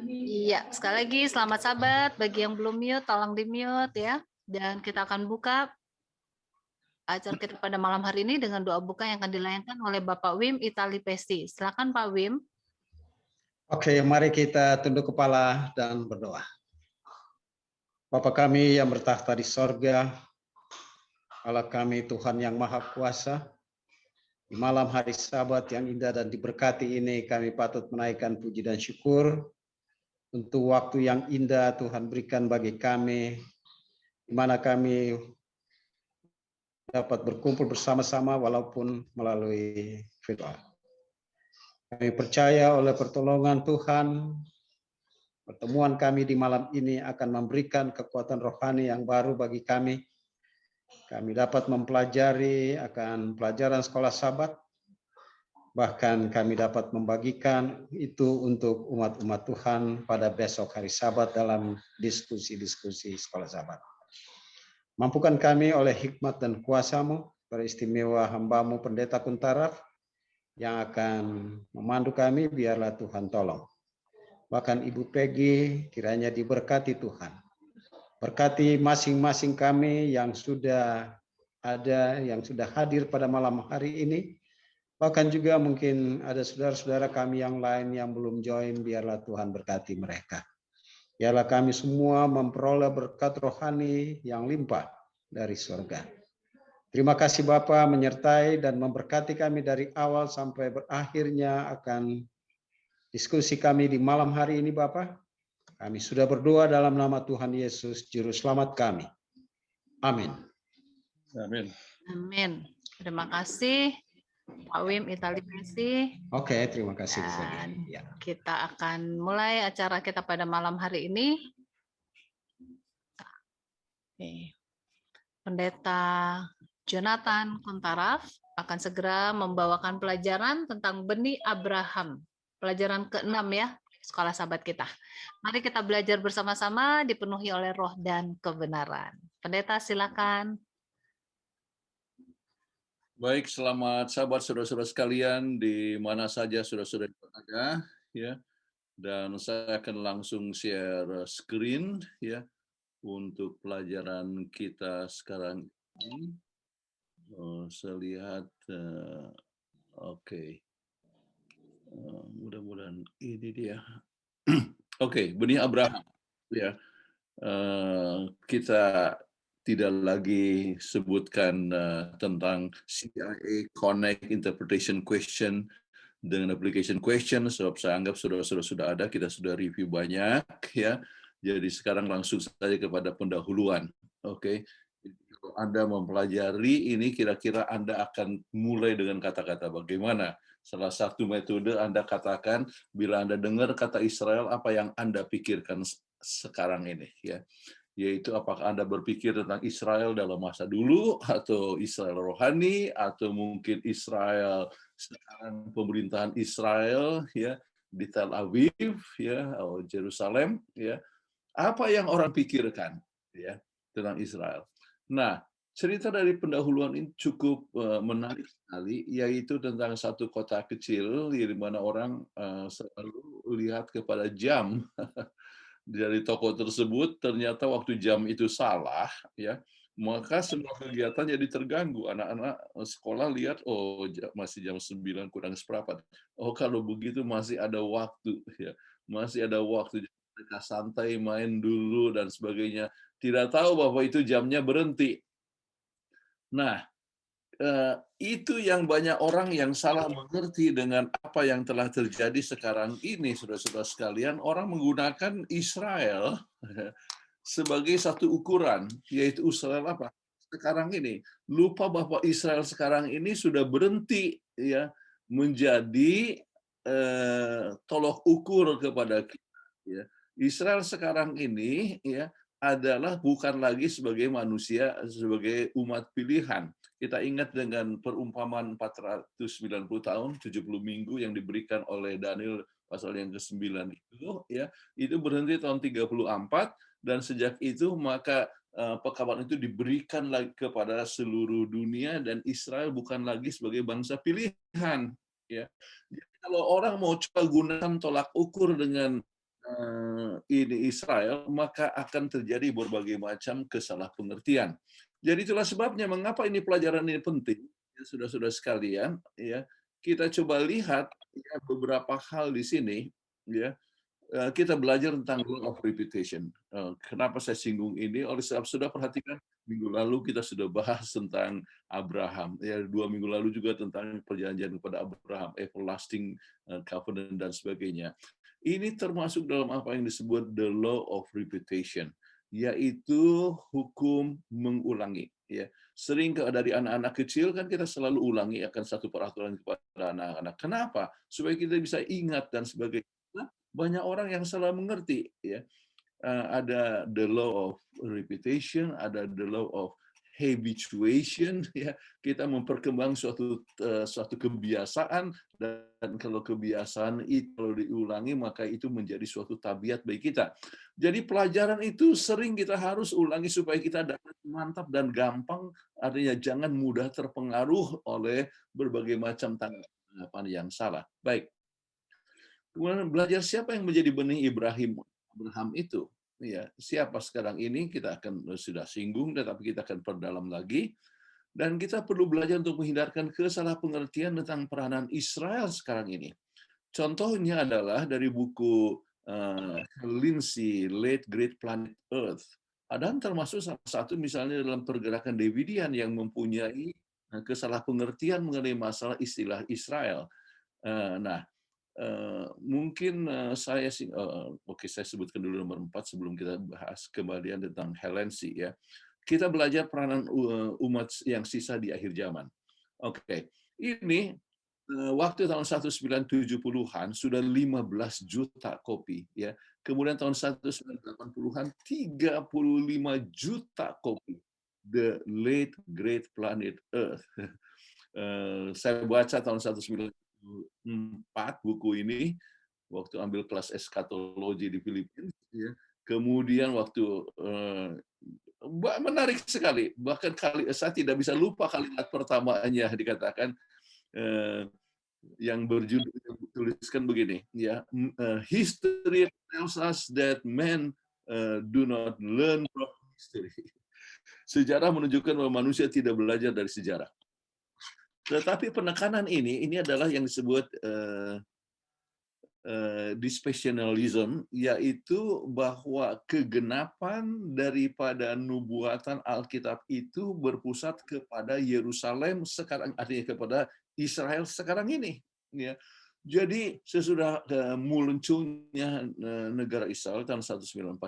Iya, sekali lagi selamat sabat. Bagi yang belum mute, tolong di-mute ya. Dan kita akan buka acara kita pada malam hari ini dengan doa buka yang akan dilayangkan oleh Bapak Wim Itali Pesti. Silakan Pak Wim. Oke, mari kita tunduk kepala dan berdoa. Bapa kami yang bertahta di sorga, Allah kami Tuhan yang Maha Kuasa, di malam hari Sabat yang indah dan diberkati ini kami patut menaikkan puji dan syukur untuk waktu yang indah Tuhan berikan bagi kami, di mana kami dapat berkumpul bersama-sama walaupun melalui virtual. Kami percaya oleh pertolongan Tuhan, pertemuan kami di malam ini akan memberikan kekuatan rohani yang baru bagi kami. Kami dapat mempelajari akan pelajaran sekolah Sabat, bahkan kami dapat membagikan itu untuk umat-umat Tuhan pada besok hari Sabat dalam diskusi-diskusi sekolah Sabat. Mampukan kami oleh hikmat dan kuasa-Mu, beristimewa hamba-Mu Pendeta Kuntaraf, yang akan memandu kami, biarlah Tuhan tolong. Bahkan Ibu Peggy kiranya diberkati Tuhan. Berkati masing-masing kami yang sudah ada, yang sudah hadir pada malam hari ini. Bahkan juga mungkin ada saudara-saudara kami yang lain yang belum join, biarlah Tuhan berkati mereka. Biarlah kami semua memperoleh berkat rohani yang limpah dari surga. Terima kasih Bapa menyertai dan memberkati kami dari awal sampai berakhirnya akan diskusi kami di malam hari ini Bapa. Kami sudah berdoa dalam nama Tuhan Yesus, Juru Selamat kami. Amin. Amin. Amin. Terima kasih Pak Wim Itali Pesti. Oke, terima kasih. Dan Ya. kita akan mulai acara kita pada malam hari ini. Oke. Pendeta Jonathan Kuntaraf akan segera membawakan pelajaran tentang benih Abraham. Pelajaran ke-6 ya, sekolah sahabat kita. Mari kita belajar bersama-sama dipenuhi oleh roh dan kebenaran. Pendeta silakan. Baik, selamat sahabat saudara-saudara sekalian di mana saja saudara-saudara berada ya. Dan saya akan langsung share screen ya untuk pelajaran kita sekarang ini. Saya lihat oke. Mudah-mudahan ini dia. Oke, benih Abraham ya. Kita tidak lagi sebutkan tentang CIA Connect Interpretation Question dengan application question, sebab saya anggap saudara-saudara sudah ada, kita sudah review banyak ya. Jadi sekarang langsung saja kepada pendahuluan. Oke. Kalau Anda mempelajari ini, kira-kira Anda akan mulai dengan kata-kata bagaimana. Salah satu metode Anda katakan, bila Anda dengar kata Israel, apa yang Anda pikirkan sekarang ini ya. Yaitu apakah Anda berpikir tentang Israel dalam masa dulu, atau Israel rohani, atau mungkin Israel sekarang, pemerintahan Israel ya di Tel Aviv ya, atau Yerusalem ya. Apa yang orang pikirkan ya tentang Israel. Nah, cerita dari pendahuluan ini cukup menarik sekali, yaitu tentang satu kota kecil di mana orang selalu lihat kepada jam dari toko tersebut. Ternyata waktu jam itu salah ya, maka semua kegiatan jadi terganggu. Anak-anak sekolah lihat, oh masih jam 9 kurang seperempat. Oh kalau begitu masih ada waktu ya, masih ada waktu, mereka santai main dulu dan sebagainya. Tidak tahu bahwa itu jamnya berhenti. Nah, itu yang banyak orang yang salah mengerti dengan apa yang telah terjadi sekarang ini, saudara-saudara sekalian. Orang menggunakan Israel sebagai satu ukuran, yaitu Israel apa? Sekarang ini. Lupa bahwa Israel sekarang ini sudah berhenti ya menjadi tolok ukur kepada kita. Ya. Israel sekarang ini ya adalah bukan lagi sebagai manusia, sebagai umat pilihan. Kita ingat dengan perumpamaan 490 tahun, 70 minggu yang diberikan oleh Daniel pasal yang ke-9 itu, ya, itu berhenti tahun 34, dan sejak itu maka pekabaran itu diberikan lagi kepada seluruh dunia, dan Israel bukan lagi sebagai bangsa pilihan. Ya. Jadi kalau orang mau coba gunakan tolak ukur dengan ini Israel, maka akan terjadi berbagai macam kesalahpengertian. Jadi itulah sebabnya mengapa ini pelajaran ini penting, ya, saudara-saudara sekalian. Ya, kita coba lihat ya, beberapa hal di sini. Ya, kita belajar tentang law of reputation. Kenapa saya singgung ini? Oleh sebab sudah perhatikan minggu lalu kita sudah bahas tentang Abraham. Ya, 2 minggu lalu juga tentang perjanjian kepada Abraham, everlasting covenant dan sebagainya. Ini termasuk dalam apa yang disebut the law of reputation, yaitu hukum mengulangi. Ya, sering dari anak-anak kecil kan kita selalu ulangi akan satu peraturan kepada anak-anak. Kenapa? Supaya kita bisa ingat dan sebagainya. Banyak orang yang salah mengerti. Ya, ada the law of reputation, ada the law of habituation, ya, kita memperkembang suatu kebiasaan, dan kalau kebiasaan itu kalau diulangi maka itu menjadi suatu tabiat bagi kita. Jadi pelajaran itu sering kita harus ulangi supaya kita dapat mantap dan gampang, artinya jangan mudah terpengaruh oleh berbagai macam tanggapan yang salah. Baik. Kemudian belajar siapa yang menjadi benih Abraham itu. Ya, siapa sekarang ini kita akan sudah singgung, tetapi kita akan perdalam lagi. Dan kita perlu belajar untuk menghindarkan kesalahpengertian tentang peranan Israel sekarang ini. Contohnya adalah dari buku Lindsay, Late Great Planet Earth. Dan termasuk salah satu misalnya dalam pergerakan Davidian yang mempunyai kesalahpengertian mengenai masalah istilah Israel. Nah, mungkin saya sebutkan dulu nomor 4 sebelum kita bahas kembalian tentang Helensi, ya. Kita belajar peranan umat yang sisa di akhir zaman. Oke. Ini waktu tahun 1970-an sudah 15 juta kopi, ya. Kemudian tahun 1980-an 35 juta kopi. The Late Great Planet Earth. Saya baca tahun 1994 buku ini waktu ambil kelas eskatologi di Filipina, ya. Kemudian waktu menarik sekali, bahkan saya tidak bisa lupa kalimat pertamanya dikatakan yang berjudul tuliskan begini, ya, history tells us that men do not learn from history. Sejarah menunjukkan bahwa manusia tidak belajar dari sejarah. Tetapi penekanan ini adalah yang disebut dispensationalism, yaitu bahwa kegenapan daripada nubuatan Alkitab itu berpusat kepada Yerusalem sekarang, artinya kepada Israel sekarang ini. Ya. Jadi sesudah munculnya negara Israel tahun 1948,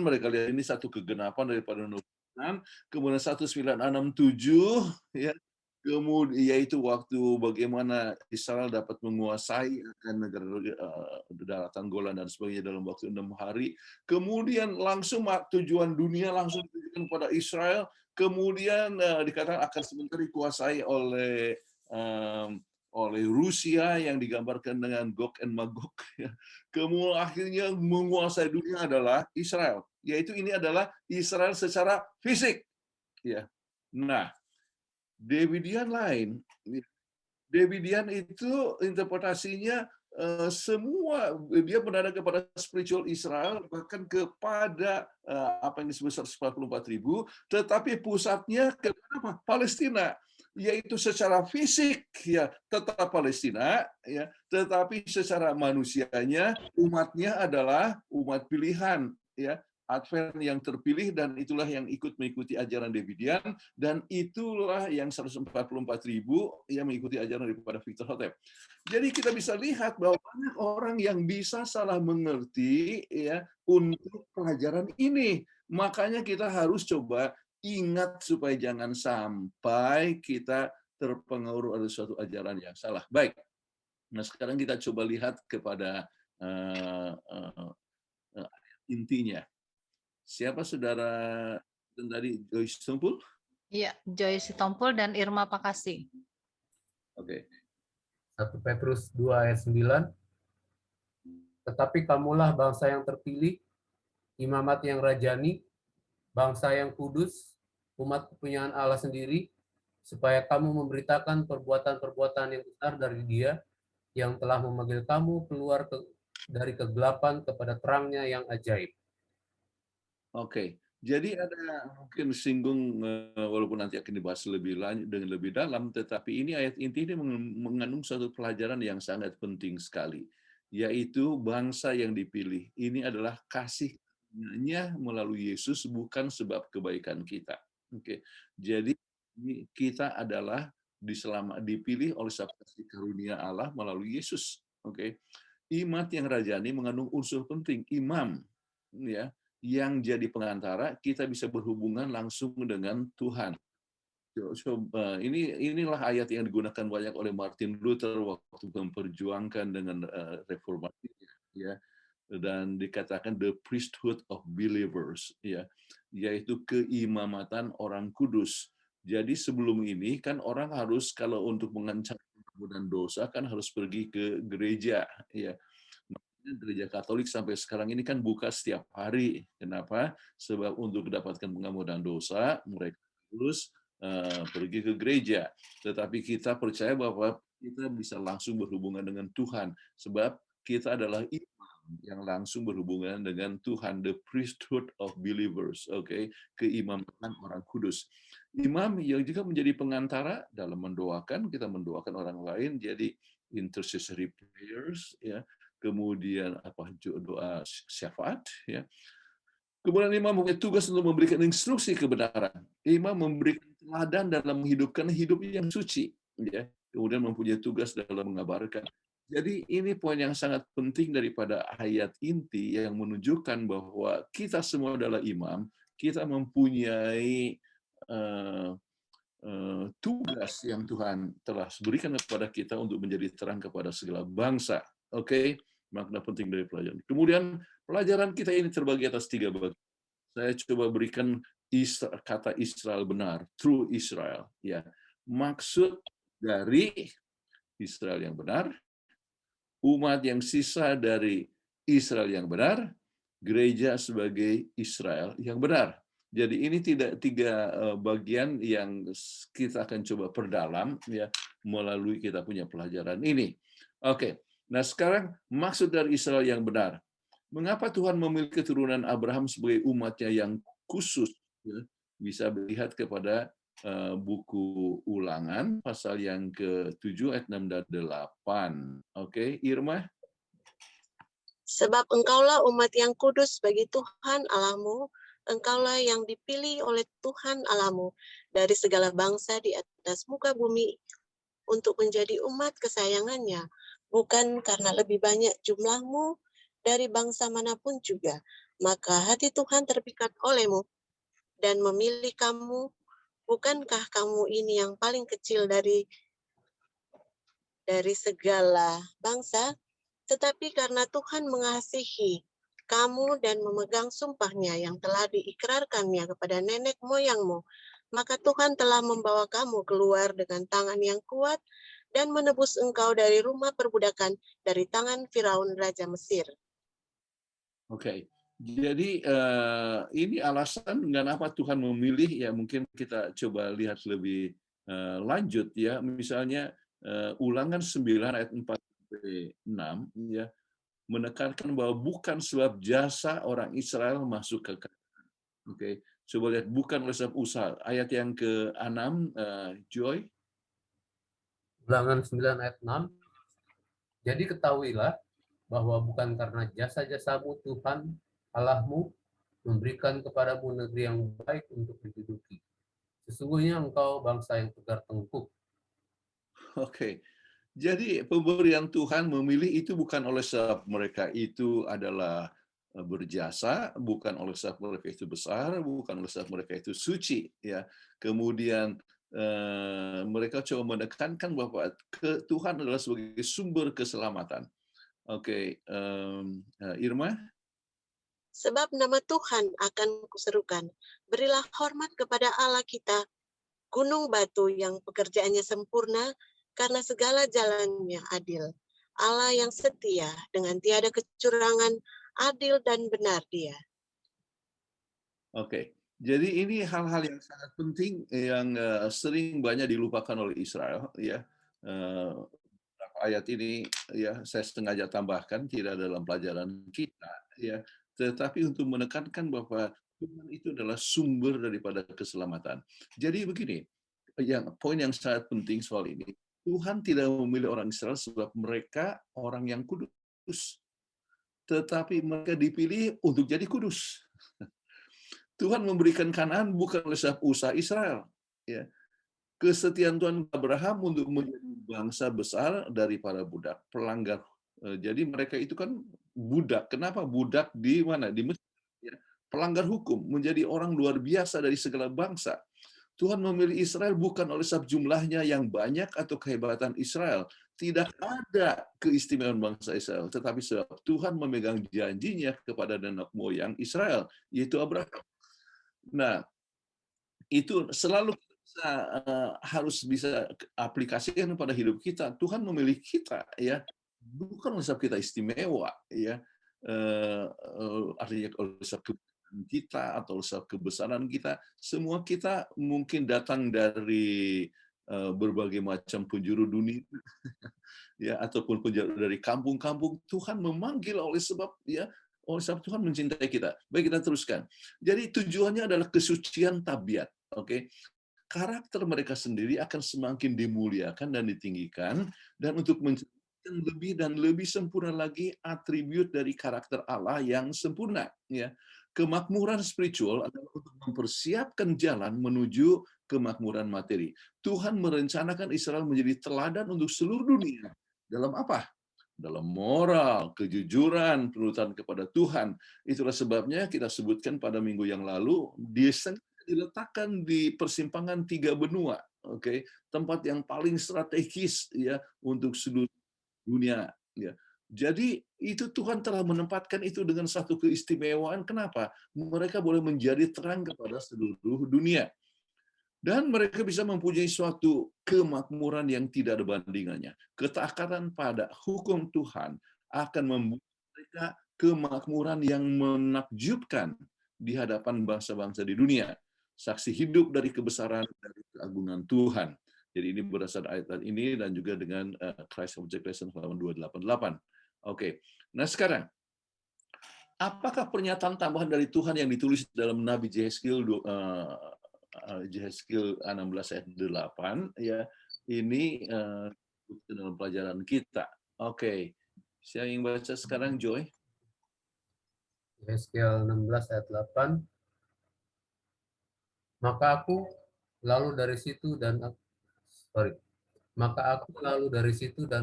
mereka lihat ini satu kegenapan daripada nubuatan. Kemudian 1967, ya, kemudian yaitu waktu bagaimana Israel dapat menguasai negara daratan Golan dan sebagainya dalam waktu 6 hari. Kemudian langsung tujuan dunia langsung ditujukan kepada Israel. Kemudian dikatakan akan sebentar dikuasai oleh Rusia yang digambarkan dengan Gog and Magog. Kemudian akhirnya menguasai dunia adalah Israel. Yaitu ini adalah Israel secara fisik. Ya. Nah, Davidian lain. Davidian itu interpretasinya semua dia berada kepada spiritual Israel, bahkan kepada apa yang disebut 144.000, tetapi pusatnya kepada Palestina, yaitu secara fisik ya tetap Palestina, ya, tetapi secara manusianya umatnya adalah umat pilihan, ya. Advent yang terpilih, dan itulah yang ikut mengikuti ajaran Davidian, dan itulah yang 144.000 yang mengikuti ajaran daripada Victor Hotep. Jadi kita bisa lihat bahwa banyak orang yang bisa salah mengerti, ya, untuk pelajaran ini. Makanya kita harus coba ingat supaya jangan sampai kita terpengaruh oleh suatu ajaran yang salah. Baik. Nah, sekarang kita coba lihat kepada intinya. Siapa saudara tadi, Joyce Tompul? Iya, Joyce Tompul dan Irma Pakasi. Oke. 1 Petrus 2 ayat 9. Tetapi kamulah bangsa yang terpilih, imamat yang rajani, bangsa yang kudus, umat kepunyaan Allah sendiri, supaya kamu memberitakan perbuatan-perbuatan yang besar dari Dia yang telah memanggil kamu keluar dari kegelapan kepada terangnya yang ajaib. Oke, jadi ada mungkin singgung walaupun nanti akan dibahas lebih lanjut dengan lebih dalam, tetapi ini ayat inti ini mengandung satu pelajaran yang sangat penting sekali, yaitu bangsa yang dipilih. Ini adalah kasih-Nya melalui Yesus, bukan sebab kebaikan kita. Oke, jadi kita adalah dipilih oleh sebab kasih karunia Allah melalui Yesus. Oke, imat yang rajani mengandung unsur penting, imam, ya, yang jadi pengantara, kita bisa berhubungan langsung dengan Tuhan. Inilah ayat yang digunakan banyak oleh Martin Luther waktu memperjuangkan dengan reformasi, ya, dan dikatakan the priesthood of believers, ya, yaitu keimamatan orang kudus. Jadi sebelum ini kan orang harus kalau untuk mengancam pengampunan dosa kan harus pergi ke gereja, ya. Gereja Katolik sampai sekarang ini kan buka setiap hari. Kenapa? Sebab untuk mendapatkan pengampunan dosa, mereka harus pergi ke gereja. Tetapi kita percaya bahwa kita bisa langsung berhubungan dengan Tuhan. Sebab kita adalah imam yang langsung berhubungan dengan Tuhan. The priesthood of believers. Oke, keimamatan orang kudus. Imam yang juga menjadi pengantara dalam mendoakan, kita mendoakan orang lain, jadi intercessory prayers, ya. Kemudian doa syafaat, ya. Kemudian imam mempunyai tugas untuk memberikan instruksi kebenaran. Imam memberikan teladan dalam menghidupkan hidup yang suci, ya. Kemudian mempunyai tugas dalam mengabarkan. Jadi ini poin yang sangat penting daripada ayat inti yang menunjukkan bahwa kita semua adalah imam, kita mempunyai tugas yang Tuhan telah berikan kepada kita untuk menjadi terang kepada segala bangsa. Oke, makna penting dari pelajaran. Kemudian pelajaran kita ini terbagi atas 3 bagian. Saya coba berikan kata Israel benar, true Israel. Ya, maksud dari Israel yang benar, umat yang sisa dari Israel yang benar, gereja sebagai Israel yang benar. Jadi ini tidak 3 bagian yang kita akan coba perdalam, ya, melalui kita punya pelajaran ini. Oke, nah sekarang maksud dari Israel yang benar. Mengapa Tuhan memilih keturunan Abraham sebagai umatnya yang khusus? Ya, bisa melihat kepada buku Ulangan pasal yang ke-7 ayat 6 dan 8. Oke, Irma? Sebab engkaulah umat yang kudus bagi Tuhan Allahmu, engkaulah yang dipilih oleh Tuhan Allahmu dari segala bangsa di atas muka bumi untuk menjadi umat kesayangannya, bukan karena lebih banyak jumlahmu dari bangsa manapun juga. Maka hati Tuhan terpikat olehmu dan memilih kamu. Bukankah kamu ini yang paling kecil dari segala bangsa? Tetapi karena Tuhan mengasihi kamu dan memegang sumpahnya yang telah diikrarkannya kepada nenek moyangmu, maka Tuhan telah membawa kamu keluar dengan tangan yang kuat dan menebus engkau dari rumah perbudakan, dari tangan Firaun Raja Mesir. Oke, jadi ini alasan kenapa Tuhan memilih, ya mungkin kita coba lihat lebih lanjut, ya. Misalnya Ulangan 9 ayat 4-6, ya, menekankan bahwa bukan sebab jasa orang Israel masuk ke Kanaan. Oke, coba lihat, bukan oleh sebab usaha. Ayat yang ke-6, Joy. Ulangan 9 ayat 6. Jadi ketahuilah bahwa bukan karena jasa-jasamu Tuhan Allahmu memberikan kepadamu negeri yang baik untuk diduduki. Sesungguhnya engkau bangsa yang tegar tengkuk. Oke, jadi pemberian Tuhan memilih itu bukan oleh sebab mereka itu adalah berjasa, bukan oleh sebab mereka itu besar, bukan oleh sebab mereka itu suci, ya. Kemudian mereka coba menekankan bahwa Tuhan adalah sebagai sumber keselamatan. Oke, Irma. Sebab nama Tuhan akan kuserukan. Berilah hormat kepada Allah kita, gunung batu yang pekerjaannya sempurna, karena segala jalannya adil. Allah yang setia, dengan tiada kecurangan, adil dan benar Dia. Oke, jadi ini hal-hal yang sangat penting yang sering banyak dilupakan oleh Israel, ya. ayat ini ya saya sengaja tambahkan tidak dalam pelajaran kita ya, tetapi untuk menekankan bahwa Tuhan itu adalah sumber daripada keselamatan. Jadi begini, poin yang sangat penting soal ini, Tuhan tidak memilih orang Israel sebab mereka orang yang kudus, tetapi mereka dipilih untuk jadi kudus. Tuhan memberikan Kanaan bukan oleh sebab usaha Israel, ya. Kesetiaan Tuhan Abraham untuk menjadi bangsa besar dari para budak, pelanggar. Jadi mereka itu kan budak. Kenapa budak di mana? Di Mesir. Ya. Pelanggar hukum, menjadi orang luar biasa dari segala bangsa. Tuhan memilih Israel bukan oleh sebab jumlahnya yang banyak atau kehebatan Israel. Tidak ada keistimewaan bangsa Israel, tetapi sebab Tuhan memegang janjinya kepada nenek moyang Israel, yaitu Abraham. Nah, itu selalu kita harus bisa aplikasikan pada hidup kita. Tuhan memilih kita, ya, bukan oleh sebab kita istimewa, ya, artinya oleh sebab kebesaran kita atau oleh sebab kebesaran kita. Semua kita mungkin datang dari berbagai macam penjuru dunia, ya, ataupun penjuru dari kampung-kampung. Tuhan memanggil oleh sebab Tuhan mencintai kita. Baik, kita teruskan. Jadi tujuannya adalah kesucian tabiat. Oke, karakter mereka sendiri akan semakin dimuliakan dan ditinggikan, dan untuk menciptakan lebih dan lebih sempurna lagi atribut dari karakter Allah yang sempurna. Ya, kemakmuran spiritual adalah untuk mempersiapkan jalan menuju kemakmuran materi. Tuhan merencanakan Israel menjadi teladan untuk seluruh dunia. Dalam apa? Dalam moral, kejujuran, penurutan kepada Tuhan. Itulah sebabnya kita sebutkan pada minggu yang lalu, diletakkan di persimpangan 3 benua, oke, tempat yang paling strategis ya untuk seluruh dunia. Ya. Jadi itu Tuhan telah menempatkan itu dengan satu keistimewaan. Kenapa? Mereka boleh menjadi terang kepada seluruh dunia. Dan mereka bisa mempunyai suatu kemakmuran yang tidak ada bandingannya. Ketaatan pada hukum Tuhan akan membuat mereka kemakmuran yang menakjubkan di hadapan bangsa-bangsa di dunia. Saksi hidup dari kebesaran dari keagungan Tuhan. Jadi ini berdasarkan ayat ini dan juga dengan Christ Object Lesson halaman 288. Oke. Nah sekarang, apakah pernyataan tambahan dari Tuhan yang ditulis dalam Nabi Yehezkiel 16 ayat 8 ya, ini dalam pelajaran kita. Oke. Siapa yang baca sekarang, Joy? Yehezkiel 16 ayat 8. Maka aku lalu dari situ dan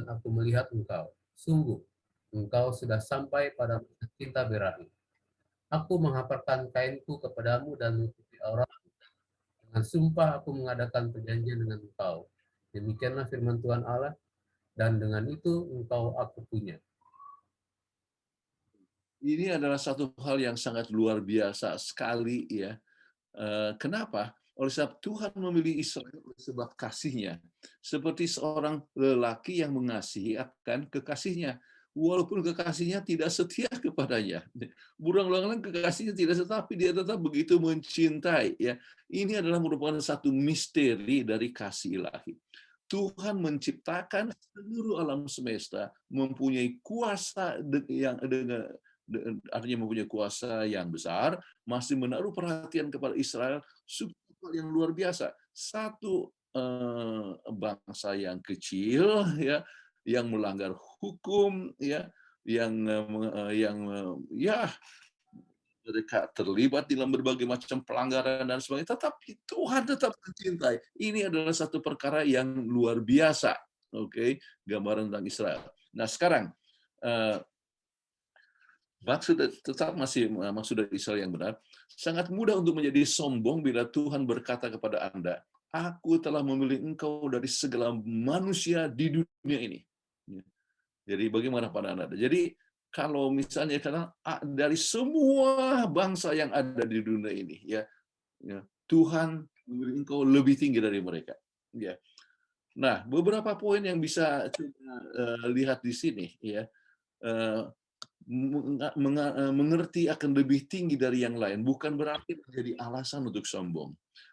aku melihat engkau. Sungguh, engkau sudah sampai pada masa cinta berakhir. Aku menghaparkan kainku kepadamu dan menutupi aurat. Dengan sumpah aku mengadakan perjanjian dengan engkau. Demikianlah firman Tuhan Allah, dan dengan itu engkau aku punya. Ini adalah satu hal yang sangat luar biasa sekali ya. Kenapa? Oleh sebab Tuhan memilih Israel oleh sebab kasihnya. Seperti seorang lelaki yang mengasihi akan kekasihnya. Walaupun kekasihnya tidak setia kepadanya. Berulang-ulang kekasihnya tidak setia, tapi dia tetap begitu mencintai. Ya, ini adalah merupakan satu misteri dari kasih ilahi. Tuhan menciptakan seluruh alam semesta, mempunyai kuasa yang artinya mempunyai kuasa yang besar, masih menaruh perhatian kepada Israel, yang luar biasa. Satu bangsa yang kecil ya, yang melanggar hukum ya, yang mereka terlibat dalam berbagai macam pelanggaran dan sebagainya, tetapi Tuhan tetap mencintai. Ini adalah satu perkara yang luar biasa. Oke, gambaran tentang Israel. Nah, sekarang maksud dari Israel yang benar, sangat mudah untuk menjadi sombong bila Tuhan berkata kepada Anda, aku telah memilih engkau dari segala manusia di dunia ini. Jadi bagaimana pada Anda? Jadi kalau misalnya karena dari semua bangsa yang ada di dunia ini, ya Tuhan memilih engkau lebih tinggi dari mereka. Ya. Nah, beberapa poin yang bisa kita lihat di sini, ya. Mengerti akan lebih tinggi dari yang lain bukan berarti menjadi alasan untuk sombong.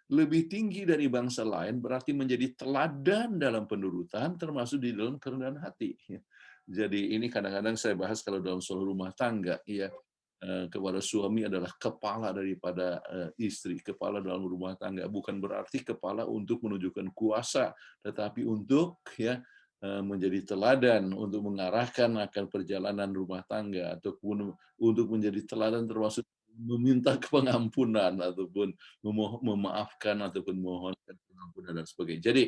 lebih tinggi dari bangsa lain berarti menjadi teladan dalam penurutan, termasuk di dalam kerendahan hati. Jadi ini kadang-kadang saya bahas kalau dalam soal rumah tangga, ya, kepada suami adalah kepala daripada istri, kepala dalam rumah tangga. Bukan berarti kepala untuk menunjukkan kuasa, tetapi untuk menjadi teladan, untuk mengarahkan akan perjalanan rumah tangga, ataupun untuk menjadi teladan termasuk meminta pengampunan, ataupun memaafkan, ataupun memohonkan pengampunan dan sebagainya. Jadi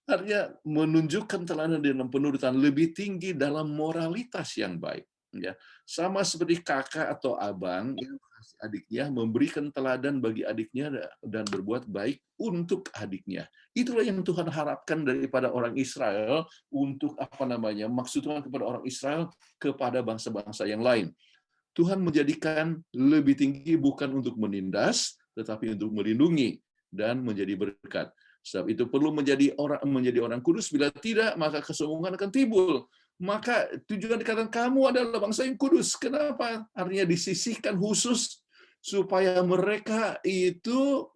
artinya menunjukkan teladan dalam penurutan lebih tinggi dalam moralitas yang baik. Ya, sama seperti kakak atau abang yang kasih adiknya, memberikan teladan bagi adiknya dan berbuat baik untuk adiknya. Itulah yang Tuhan harapkan daripada orang Israel untuk maksud Tuhan kepada orang Israel kepada bangsa-bangsa yang lain. Tuhan menjadikan lebih tinggi bukan untuk menindas, tetapi untuk melindungi dan menjadi berkat. Sebab itu perlu menjadi orang kudus, bila tidak maka kesombongan akan timbul. Maka tujuan dikatakan kamu adalah bangsa yang kudus. Kenapa? Artinya disisihkan khusus supaya mereka itu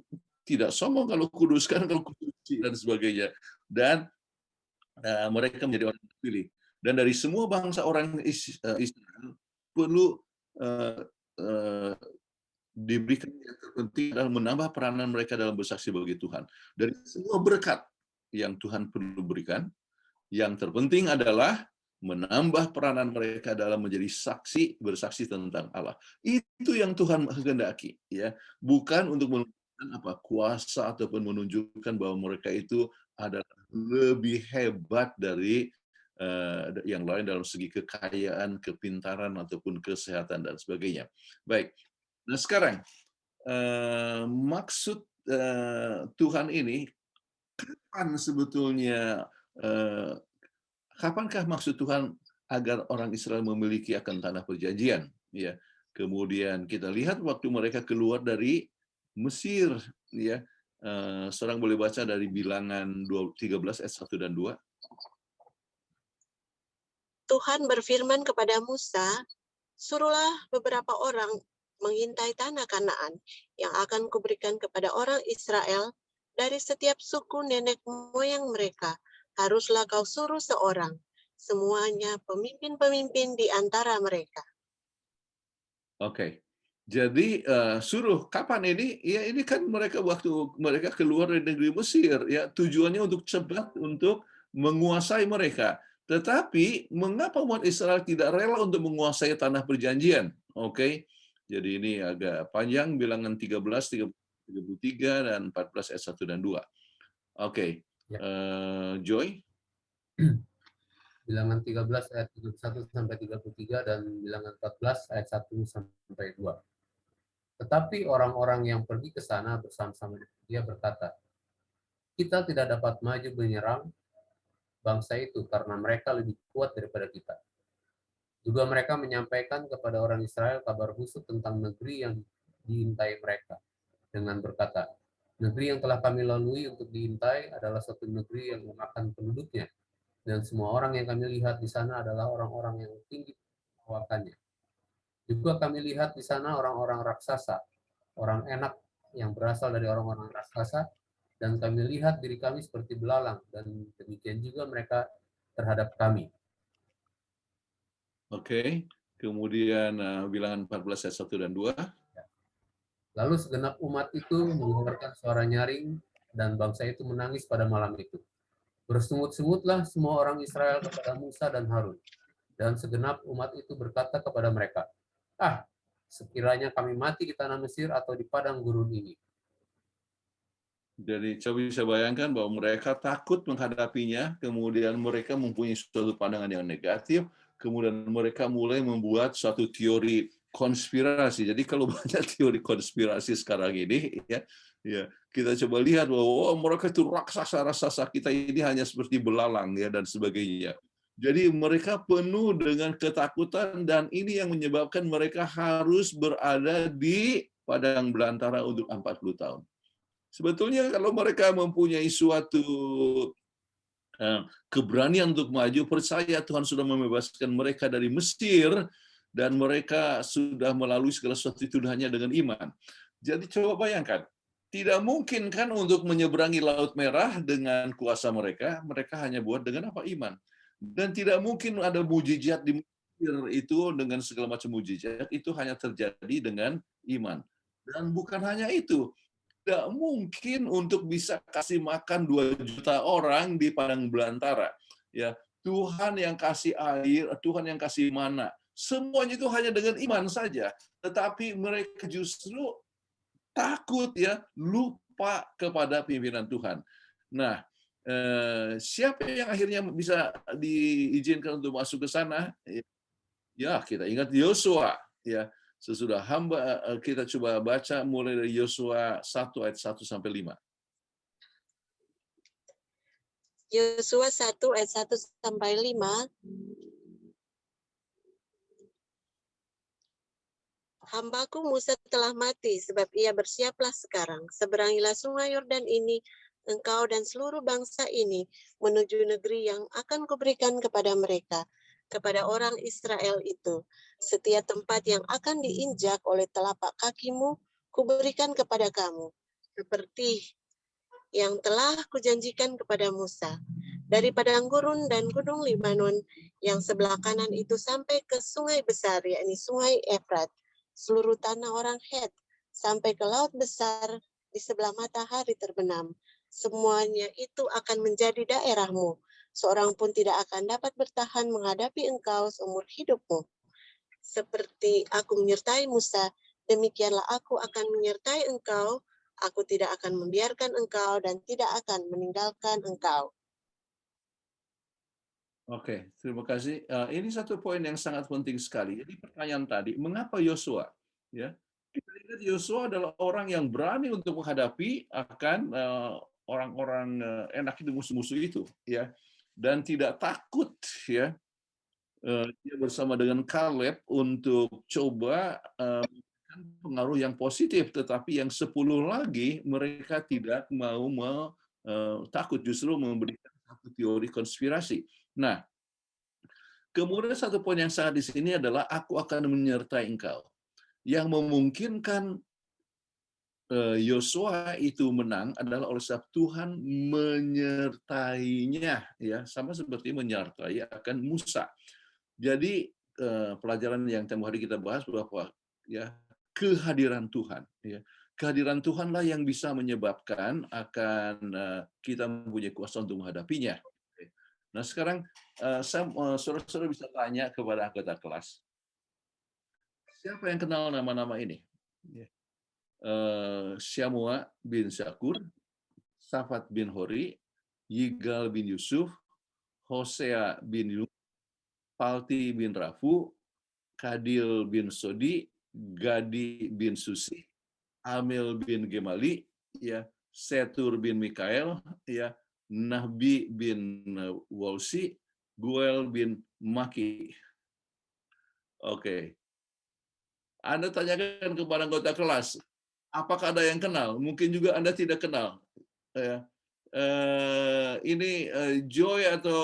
tidak sombong kalau kudus, kan kalau kudus dan sebagainya. Dan mereka menjadi orang terpilih. Dan dari semua bangsa orang Israel perlu diberikan yang terpenting adalah menambah peranan mereka dalam bersaksi bagi Tuhan. Dari semua berkat yang Tuhan perlu berikan, yang terpenting adalah menambah peranan mereka dalam menjadi bersaksi tentang Allah. Itu yang Tuhan kehendaki, ya. Bukan untuk menunjukkan kuasa ataupun menunjukkan bahwa mereka itu adalah lebih hebat dari yang lain dalam segi kekayaan, kepintaran ataupun kesehatan dan sebagainya. Baik. Nah, sekarang maksud Tuhan ini kapan sebetulnya kapankah maksud Tuhan agar orang Israel memiliki akan tanah perjanjian? Ya, kemudian kita lihat waktu mereka keluar dari Mesir, ya, seorang boleh baca dari Bilangan 13 ayat 1 dan 2. Tuhan berfirman kepada Musa, suruhlah beberapa orang mengintai tanah Kanaan yang akan kuberikan kepada orang Israel dari setiap suku nenek moyang mereka. Haruslah kau suruh seorang, semuanya pemimpin-pemimpin di antara mereka. Oke. Jadi suruh kapan ini? Ya ini kan mereka waktu mereka keluar dari negeri Mesir, ya tujuannya untuk cepat untuk menguasai mereka. Tetapi mengapa umat Israel tidak rela untuk menguasai tanah perjanjian? Oke. Jadi ini agak panjang, Bilangan 13, 33 dan 14 ayat 1 dan 2. Oke. Joy? Bilangan 13 ayat 31 sampai 33 dan Bilangan 14 ayat 1 sampai 2. Tetapi orang-orang yang pergi ke sana bersama-sama dia berkata, kita tidak dapat maju menyerang bangsa itu karena mereka lebih kuat daripada kita. Juga mereka menyampaikan kepada orang Israel kabar busuk tentang negeri yang diintai mereka dengan berkata, negeri yang telah kami lalui untuk diintai adalah suatu negeri yang memakan penduduknya, dan semua orang yang kami lihat di sana adalah orang-orang yang tinggi perawakannya. Juga kami lihat di sana orang-orang raksasa, orang enak yang berasal dari orang-orang raksasa, dan kami lihat diri kami seperti belalang, dan demikian juga mereka terhadap kami. Oke. Kemudian Bilangan 14 ayat 1 dan 2. Lalu segenap umat itu mengeluarkan suara nyaring, dan bangsa itu menangis pada malam itu. Bersungut-sungutlah semua orang Israel kepada Musa dan Harun. Dan segenap umat itu berkata kepada mereka, sekiranya kami mati di tanah Mesir atau di padang gurun ini. Jadi coba bisa bayangkan bahwa mereka takut menghadapinya, kemudian mereka mempunyai suatu pandangan yang negatif, kemudian mereka mulai membuat suatu teori konspirasi. Jadi kalau banyak teori konspirasi sekarang ini, ya kita coba lihat bahwa mereka itu raksasa kita ini hanya seperti belalang, ya, dan sebagainya. Jadi mereka penuh dengan ketakutan, dan ini yang menyebabkan mereka harus berada di padang belantara untuk 40 tahun. Sebetulnya kalau mereka mempunyai suatu keberanian untuk maju, percaya Tuhan sudah membebaskan mereka dari Mesir, dan mereka sudah melalui segala sesuatu itu hanya dengan iman. Jadi coba bayangkan, Tidak mungkin kan untuk menyeberangi Laut Merah dengan kuasa mereka, mereka hanya buat dengan apa? Iman. Dan tidak mungkin ada mujizat di Mesir itu dengan segala macam mujizat, itu hanya terjadi dengan iman. Dan bukan hanya itu, tidak mungkin untuk bisa kasih makan 2 juta orang di padang belantara. Ya, Tuhan yang kasih air, Tuhan yang kasih mana, semuanya itu hanya dengan iman saja. Tetapi mereka justru takut, ya, lupa kepada pimpinan Tuhan. Nah, siapa yang akhirnya bisa diizinkan untuk masuk ke sana? Ya, kita ingat Yosua, ya. Sesudah hamba, kita coba baca mulai dari Yosua 1 ayat 1 sampai 5. Yosua 1 ayat 1 sampai 5. Hambaku Musa telah mati, sebab ia bersiaplah sekarang. Seberangilah sungai Yordan ini, engkau dan seluruh bangsa ini, menuju negeri yang akan kuberikan kepada mereka, kepada orang Israel itu. Setiap tempat yang akan diinjak oleh telapak kakimu, kuberikan kepada kamu, seperti yang telah kujanjikan kepada Musa. Dari padang gurun dan gunung Libanon yang sebelah kanan itu sampai ke sungai besar, yakni sungai Efrat, seluruh tanah orang Het, sampai ke laut besar di sebelah matahari terbenam. Semuanya itu akan menjadi daerahmu. Seorang pun tidak akan dapat bertahan menghadapi engkau seumur hidupmu. Seperti aku menyertai Musa, demikianlah aku akan menyertai engkau. Aku tidak akan membiarkan engkau dan tidak akan meninggalkan engkau. Oke, terima kasih. Ini satu poin yang sangat penting sekali. Jadi pertanyaan tadi, mengapa Yosua? Ya, kita lihat Yosua adalah orang yang berani untuk menghadapi akan orang-orang enak itu, musuh-musuh itu, ya, dan tidak takut, ya. Dia bersama dengan Kaleb untuk coba pengaruh yang positif, tetapi yang 10 lagi mereka tidak mau takut, justru memberikan satu teori konspirasi. Nah, kemudian satu poin yang sangat di sini adalah aku akan menyertai engkau. Yang memungkinkan Yosua itu menang adalah oleh sebab Tuhan menyertainya, ya, sama seperti menyertai akan Musa. Jadi pelajaran yang tempoh hari kita bahas bahwa, ya, kehadiran Tuhan, ya, kehadiran Tuhanlah yang bisa menyebabkan akan kita mempunyai kuasa untuk menghadapinya. Nah, sekarang saudara-saudara bisa tanya kepada anggota kelas, siapa yang kenal nama-nama ini? Syamua bin Syakur, Safat bin Hori, Yigal bin Yusuf, Hosea bin Yunus, Palti bin Rafu, Kadil bin Sodi, Gadi bin Susi, Amil bin Gemali, ya, Setur bin Mikael, ya, Nahbi bin Walsi, Guel bin Maki. Oke. Anda tanyakan kepada anggota kelas, apakah ada yang kenal? Mungkin juga Anda tidak kenal. Ini Joy atau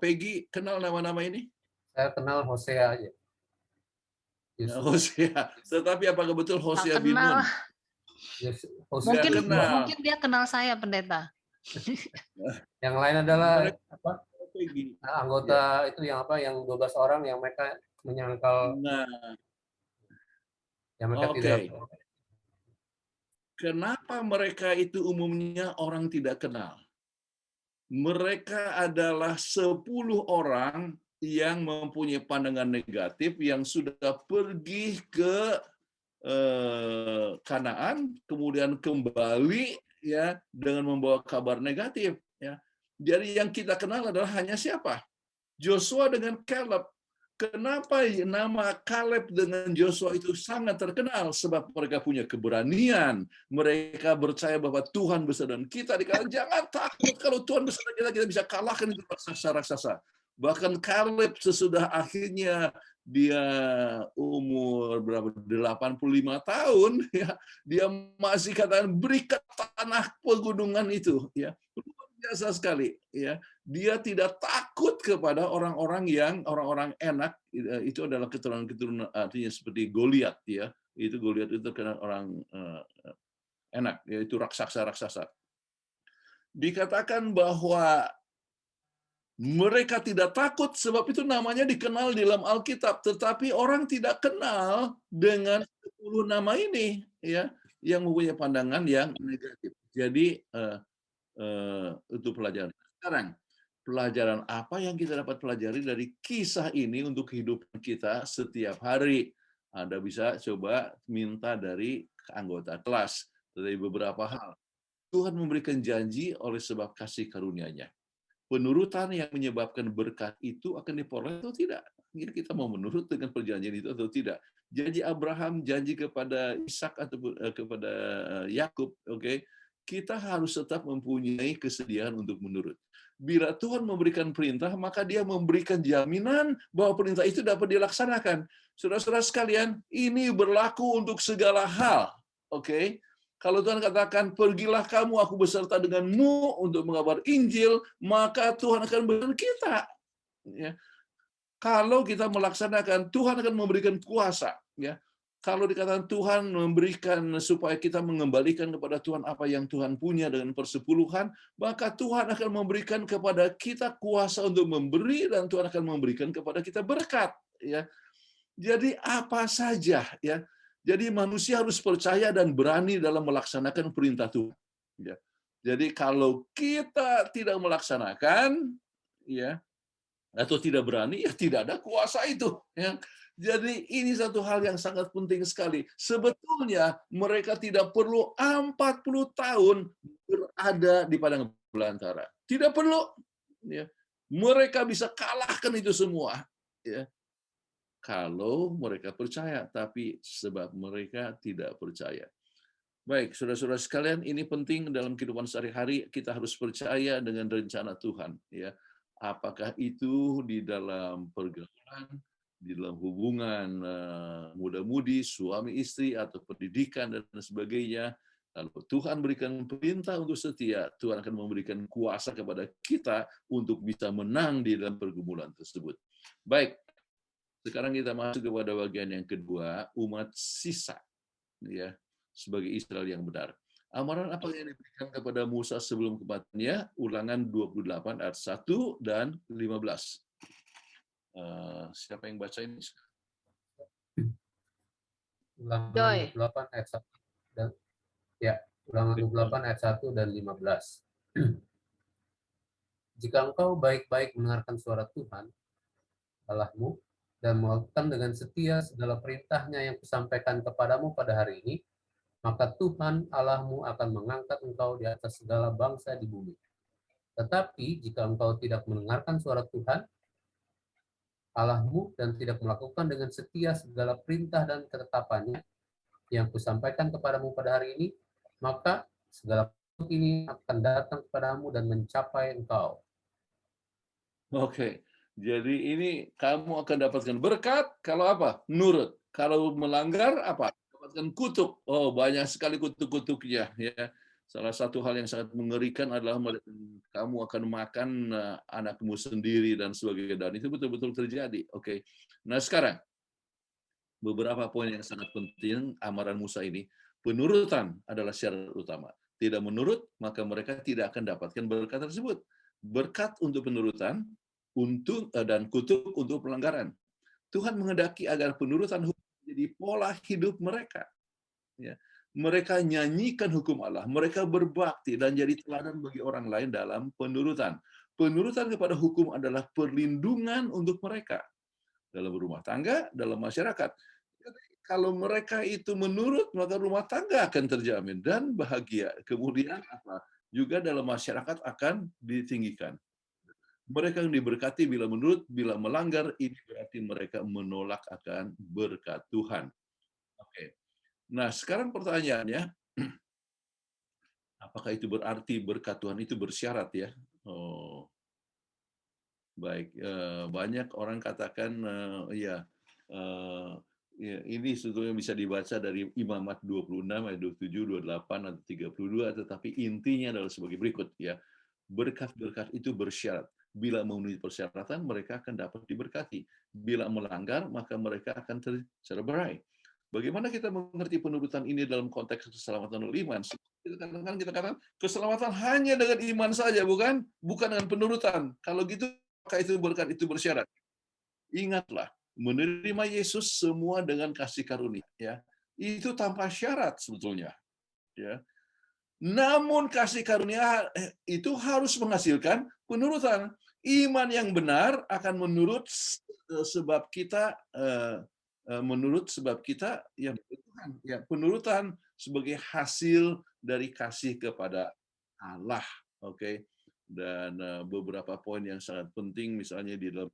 Peggy kenal nama-nama ini? Saya kenal Hosea aja. Hosea. Tetapi apakah betul Hosea bin Nun? Mungkin dia kenal saya, pendeta. Yang lain adalah apa? Peggy. Anggota itu yang apa? Yang 12 orang yang mereka menyangkal. Nah, yang mereka tidak. Kenapa mereka itu umumnya orang tidak kenal? Mereka adalah 10 orang yang mempunyai pandangan negatif yang sudah pergi ke Kanaan, kemudian kembali, ya, dengan membawa kabar negatif, ya. Jadi yang kita kenal adalah hanya siapa? Joshua dengan Caleb. Kenapa nama Caleb dengan Joshua itu sangat terkenal? Sebab mereka punya keberanian. Mereka percaya bahwa Tuhan bersama dengan kita. Dikatakan, jangan takut, kalau Tuhan bersama kita bisa kalahkan itu raksasa-raksasa. Bahkan Caleb sesudah akhirnya dia umur berapa, 85 tahun, ya, dia masih katakan berikan tanah pegunungan itu, ya. Luar biasa sekali, ya. Dia tidak takut kepada orang-orang enak. Itu adalah keturunan artinya seperti Goliat, ya, Itu Goliat itu terkenal orang enak, yaitu raksasa-raksasa. Dikatakan bahwa mereka tidak takut sebab itu namanya dikenal di dalam Alkitab, tetapi orang tidak kenal dengan 10 nama ini, ya, yang mempunyai pandangan yang negatif. Jadi itu pelajaran. Sekarang, pelajaran apa yang kita dapat pelajari dari kisah ini untuk kehidupan kita setiap hari? Anda bisa coba minta dari anggota kelas dari beberapa hal. Tuhan memberikan janji oleh sebab kasih karunia-Nya. Penurutan yang menyebabkan berkat itu akan diperoleh atau tidak? Jadi kita mau menurut dengan perjanjian itu atau tidak? Janji Abraham, janji kepada Ishak atau kepada Yakub, oke? Kita harus tetap mempunyai kesediaan untuk menurut. Bila Tuhan memberikan perintah, maka Dia memberikan jaminan bahwa perintah itu dapat dilaksanakan. Saudara-saudara sekalian, ini berlaku untuk segala hal, oke? Kalau Tuhan katakan, pergilah kamu, aku beserta denganmu untuk mengabar Injil, maka Tuhan akan memberikan kita. Ya. Kalau kita melaksanakan, Tuhan akan memberikan kuasa. Ya. Kalau dikatakan Tuhan memberikan supaya kita mengembalikan kepada Tuhan apa yang Tuhan punya dengan persepuluhan, maka Tuhan akan memberikan kepada kita kuasa untuk memberi, dan Tuhan akan memberikan kepada kita berkat. Ya. Jadi apa saja, ya. Jadi manusia harus percaya dan berani dalam melaksanakan perintah Tuhan. Ya. Jadi kalau kita tidak melaksanakan, ya, atau tidak berani, ya tidak ada kuasa itu. Ya. Jadi ini satu hal yang sangat penting sekali. Sebetulnya mereka tidak perlu 40 tahun berada di padang belantara. Tidak perlu. Ya. Mereka bisa kalahkan itu semua. Ya. Kalau mereka percaya, tapi sebab mereka tidak percaya. Baik, saudara-saudara sekalian, ini penting dalam kehidupan sehari-hari. Kita harus percaya dengan rencana Tuhan. Ya, apakah itu di dalam pergaulan, di dalam hubungan muda-mudi, suami istri, atau pendidikan dan sebagainya. Kalau Tuhan berikan perintah untuk setia, Tuhan akan memberikan kuasa kepada kita untuk bisa menang di dalam pergumulan tersebut. Baik. Sekarang kita masuk kepada bagian yang kedua, umat sisa, ya, sebagai Israel yang benar. Amaran apa yang diberikan kepada Musa sebelum kematiannya? Ulangan 28 ayat 1 dan 15. Siapa yang baca ini? Ulangan Joy. 28 ayat 1 dan ya, Ulangan 28 ayat 1 dan 15. Jika engkau baik-baik mendengarkan suara Tuhan Allahmu dan melakukan dengan setia segala perintahnya yang kusampaikan kepadamu pada hari ini, maka Tuhan Allahmu akan mengangkat engkau di atas segala bangsa di bumi. Tetapi jika engkau tidak mendengarkan suara Tuhan Allahmu dan tidak melakukan dengan setia segala perintah dan ketetapannya yang kusampaikan kepadamu pada hari ini, maka segala makhluk ini akan datang kepadamu dan mencapai engkau. Oke. Jadi ini kamu akan dapatkan berkat kalau apa? Nurut. Kalau melanggar apa? Dapatkan kutuk. Oh, banyak sekali kutuk-kutuknya, ya. Salah satu hal yang sangat mengerikan adalah kamu akan makan anakmu sendiri dan sebagainya, dan itu betul-betul terjadi. Oke. Nah, sekarang beberapa poin yang sangat penting amaran Musa ini. Penurutan adalah syarat utama. Tidak menurut, maka mereka tidak akan dapatkan berkat tersebut. Berkat untuk penurutan, dan kutuk untuk pelanggaran. Tuhan menghendaki agar penurutan hukum menjadi pola hidup mereka. Ya. Mereka nyanyikan hukum Allah, mereka berbakti dan jadi teladan bagi orang lain dalam penurutan. Penurutan kepada hukum adalah perlindungan untuk mereka dalam rumah tangga, dalam masyarakat. Kalau mereka itu menurut, maka rumah tangga akan terjamin dan bahagia. Kemudian apa? Juga dalam masyarakat akan ditinggikan. Mereka yang diberkati bila menurut, bila melanggar, ini berarti mereka menolak akan berkat Tuhan. Oke. Nah, sekarang pertanyaannya, apakah itu berarti berkat Tuhan itu bersyarat ya? Oh, baik. Banyak orang katakan, ya, ini sebetulnya bisa dibaca dari Imamat 26 ayat 27, 28 atau 32, tetapi intinya adalah sebagai berikut ya. Berkat-berkat itu bersyarat. Bila memenuhi persyaratan, mereka akan dapat diberkati. Bila melanggar, maka mereka akan tercerai. Bagaimana kita mengerti penurutan ini dalam konteks keselamatan oleh iman? Kita katakan keselamatan hanya dengan iman saja, bukan dengan penurutan. Kalau gitu, maka itu berkat itu bersyarat. Ingatlah, menerima Yesus semua dengan kasih karunia, ya. Itu tanpa syarat sebetulnya, ya. Namun kasih karunia itu harus menghasilkan penurutan. Iman yang benar akan menurut sebab kita ya Tuhan, ya penurutan sebagai hasil dari kasih kepada Allah, oke. Dan beberapa poin yang sangat penting, misalnya di dalam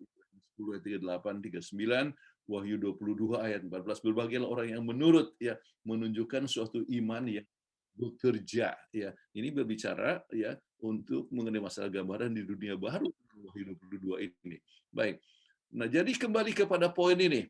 10 ayat 38, 39, Wahyu 22 ayat 14, berbahagialah orang yang menurut, ya, menunjukkan suatu iman yang bekerja, ya. Ini berbicara, ya, untuk mengenai masalah gambaran di dunia baru Wahyu 22 ini. Baik. Nah, jadi kembali kepada poin ini.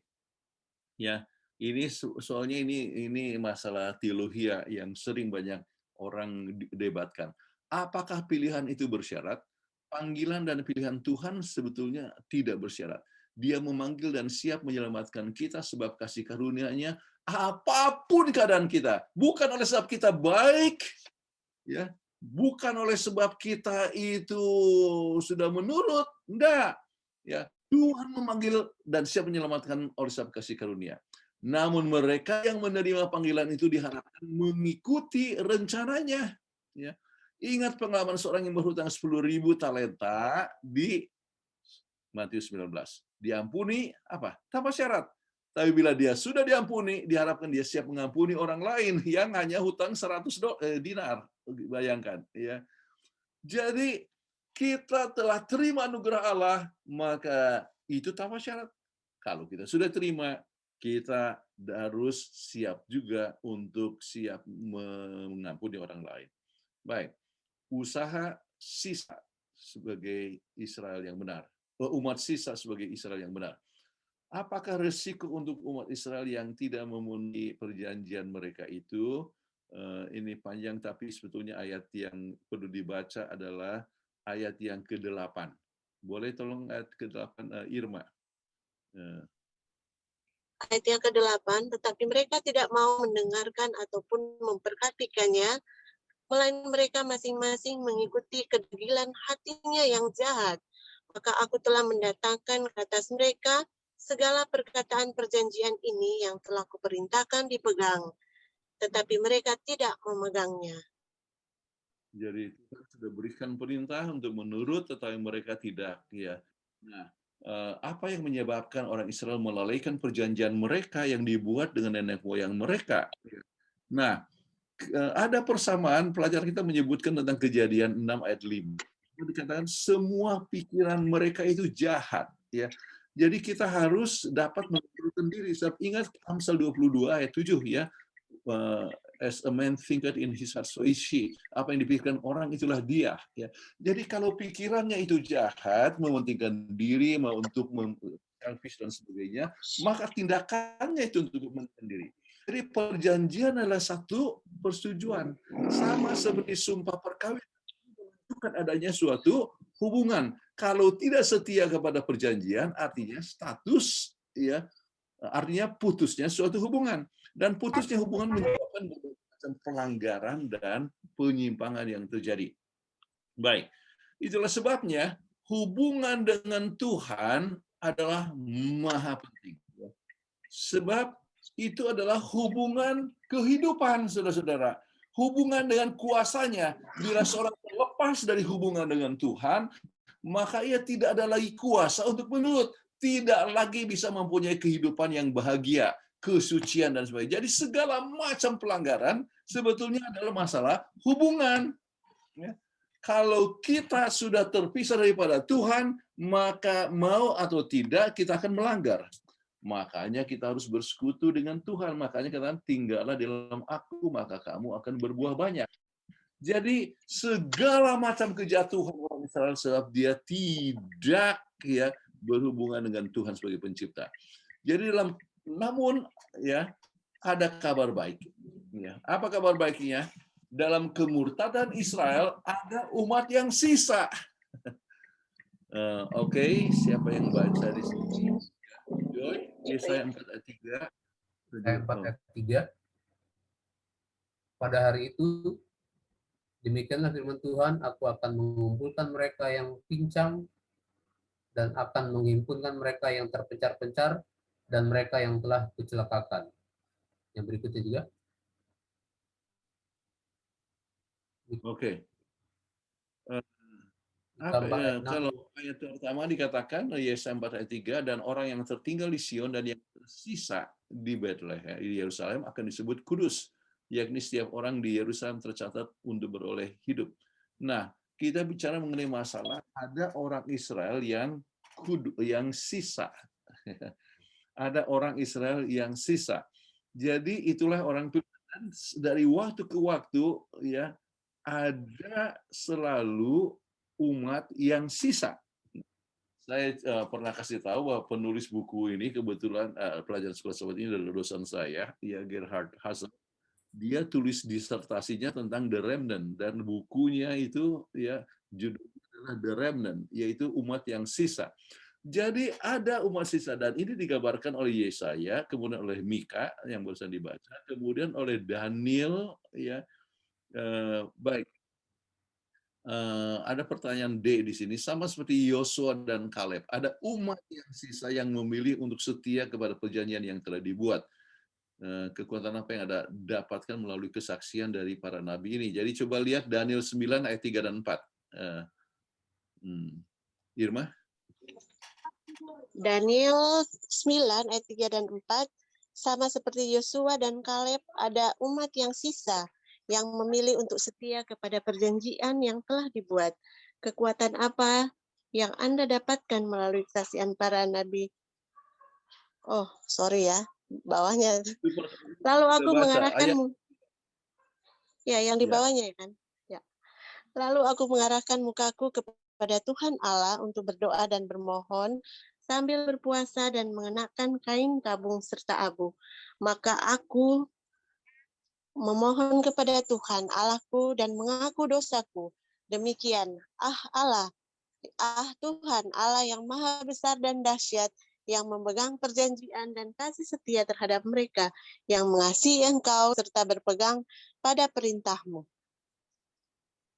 Ya, ini soalnya ini masalah teologi yang sering banyak orang debatkan. Apakah pilihan itu bersyarat? Panggilan dan pilihan Tuhan sebetulnya tidak bersyarat. Dia memanggil dan siap menyelamatkan kita sebab kasih karunia-Nya apapun keadaan kita. Bukan oleh sebab kita baik, ya, bukan oleh sebab kita itu sudah menurut, enggak. Ya, Tuhan memanggil dan siap menyelamatkan oleh sebab kasih karunia. Namun mereka yang menerima panggilan itu diharapkan mengikuti rencananya. Ya. Ingat pengalaman seorang yang berhutang 10.000 talenta di Matius 19. Diampuni apa? Tanpa syarat. Tapi bila dia sudah diampuni, diharapkan dia siap mengampuni orang lain yang hanya hutang 100 dinar. Bayangkan, ya. Jadi kita telah terima anugerah Allah, maka itu tanpa syarat. Kalau kita sudah terima, kita harus siap juga untuk siap mengampuni orang lain. Baik, usaha sisa sebagai Israel yang benar. Umat sisa sebagai Israel yang benar. Apakah resiko untuk umat Israel yang tidak memenuhi perjanjian mereka itu? Ini panjang, tapi sebetulnya ayat yang perlu dibaca adalah ayat yang ke-8. Boleh tolong ayat ke-8, Irma? Ayat yang ke-8, tetapi mereka tidak mau mendengarkan ataupun memperhatikannya, melainkan mereka masing-masing mengikuti kedegilan hatinya yang jahat. Maka aku telah mendatangkan ke atas mereka segala perkataan perjanjian ini yang telah kuperintahkan dipegang, tetapi mereka tidak memegangnya. Jadi Tuhan sudah berikan perintah untuk menurut, tetapi mereka tidak. Ya. Nah, apa yang menyebabkan orang Israel melalaikan perjanjian mereka yang dibuat dengan nenek moyang mereka? Nah, ada persamaan, pelajar kita menyebutkan tentang Kejadian 6 ayat 5. Dikatakan semua pikiran mereka itu jahat. Ya. Jadi kita harus dapat menentukan diri. Ingat Amsal 22 ayat 7, ya. As a man thinketh in his heart, so is she. Apa yang dipikirkan orang itulah dia. Ya. Jadi kalau pikirannya itu jahat, mementingkan diri, mau untuk selfish dan sebagainya, maka tindakannya itu untuk mementingkan diri. Jadi perjanjian adalah satu persetujuan, sama seperti sumpah perkawinan, menunjukkan adanya suatu hubungan. Kalau tidak setia kepada perjanjian, artinya status, ya, artinya putusnya suatu hubungan. Dan putusnya hubungan menyebabkan macam pelanggaran dan penyimpangan yang terjadi. Baik, itulah sebabnya hubungan dengan Tuhan adalah maha penting. Sebab itu adalah hubungan kehidupan, saudara-saudara. Hubungan dengan kuasanya. Bila seorang terlepas dari hubungan dengan Tuhan, maka ia tidak ada lagi kuasa untuk menurut. Tidak lagi bisa mempunyai kehidupan yang bahagia, kesucian dan sebagainya. Jadi segala macam pelanggaran sebetulnya adalah masalah hubungan. Ya. Kalau kita sudah terpisah daripada Tuhan, maka mau atau tidak kita akan melanggar. Makanya kita harus bersekutu dengan Tuhan. Makanya katakan, tinggallah di dalam aku, maka kamu akan berbuah banyak. Jadi segala macam kejatuhan orang Israel sebab dia tidak, ya, berhubungan dengan Tuhan sebagai pencipta. Jadi namun, ya, ada kabar baik. Ya. Apa kabar baiknya? Dalam kemurtadan Israel ada umat yang sisa. Oke, siapa yang baca di sini? Joy, Yesaya 4 ayat 3. Yesaya 4 ayat 3. Pada hari itu, demikianlah firman Tuhan, aku akan mengumpulkan mereka yang pincang dan akan menghimpunkan mereka yang terpencar-pencar dan mereka yang telah kucelakakan. Yang berikutnya juga. Oke. Tambah ayat 6. Kalau ayat pertama dikatakan Yesaya 4 ayat 3, dan orang yang tertinggal di Sion dan yang tersisa di Bethlehem, di Yerusalem akan disebut kudus, yakni setiap orang di Yerusalem tercatat untuk beroleh hidup. Nah, kita bicara mengenai masalah ada orang Israel yang sisa. Ada orang Israel yang sisa. Jadi itulah orang Tuhan dari waktu ke waktu ya ada selalu umat yang sisa. Saya pernah kasih tahu bahwa penulis buku ini kebetulan pelajaran sekolah sahabat ini adalah dosen saya, ya Gerhard Hassel. Dia tulis disertasinya tentang The Remnant dan bukunya itu ya judulnya adalah The Remnant, yaitu umat yang sisa. Jadi ada umat sisa dan ini digambarkan oleh Yesaya, kemudian oleh Mika yang barusan dibaca, kemudian oleh Daniel ya. Baik. Ada pertanyaan D di sini, sama seperti Yosua dan Kaleb. Ada umat yang sisa yang memilih untuk setia kepada perjanjian yang telah dibuat. Kekuatan apa yang Anda dapatkan melalui kesaksian dari para nabi ini? Jadi coba lihat Daniel 9 ayat 3 dan 4. Irma? Daniel 9 ayat 3 dan 4, sama seperti Yosua dan Kaleb, ada umat yang sisa yang memilih untuk setia kepada perjanjian yang telah dibuat. Kekuatan apa yang Anda dapatkan melalui kesaksian para nabi? Oh, sorry ya, bawahnya. Lalu aku mengarahkanmu. Ya, yang di bawahnya ya kan? Ya. Lalu aku mengarahkan mukaku kepada Tuhan Allah untuk berdoa dan bermohon sambil berpuasa dan mengenakan kain tabung serta abu. Maka aku memohon kepada Tuhan Allahku dan mengaku dosaku. Demikian, Allah, Tuhan Allah yang maha besar dan dahsyat, yang memegang perjanjian dan kasih setia terhadap mereka yang mengasihi Engkau serta berpegang pada perintahmu.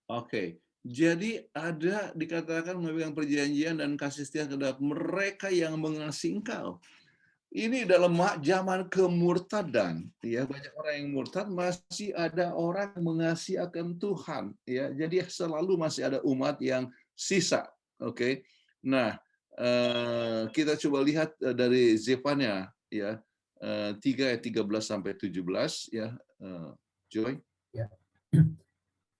Oke, jadi ada dikatakan memegang perjanjian dan kasih setia terhadap mereka yang mengasihi Engkau. Ini dalam zaman kemurtadan, ya banyak orang yang murtad, masih ada orang yang mengasihi akan Tuhan, ya. Jadi selalu masih ada umat yang sisa, oke. Nah, kita coba lihat dari Zefania, ya 3 ayat 13 sampai 17, ya, Joy. Ya.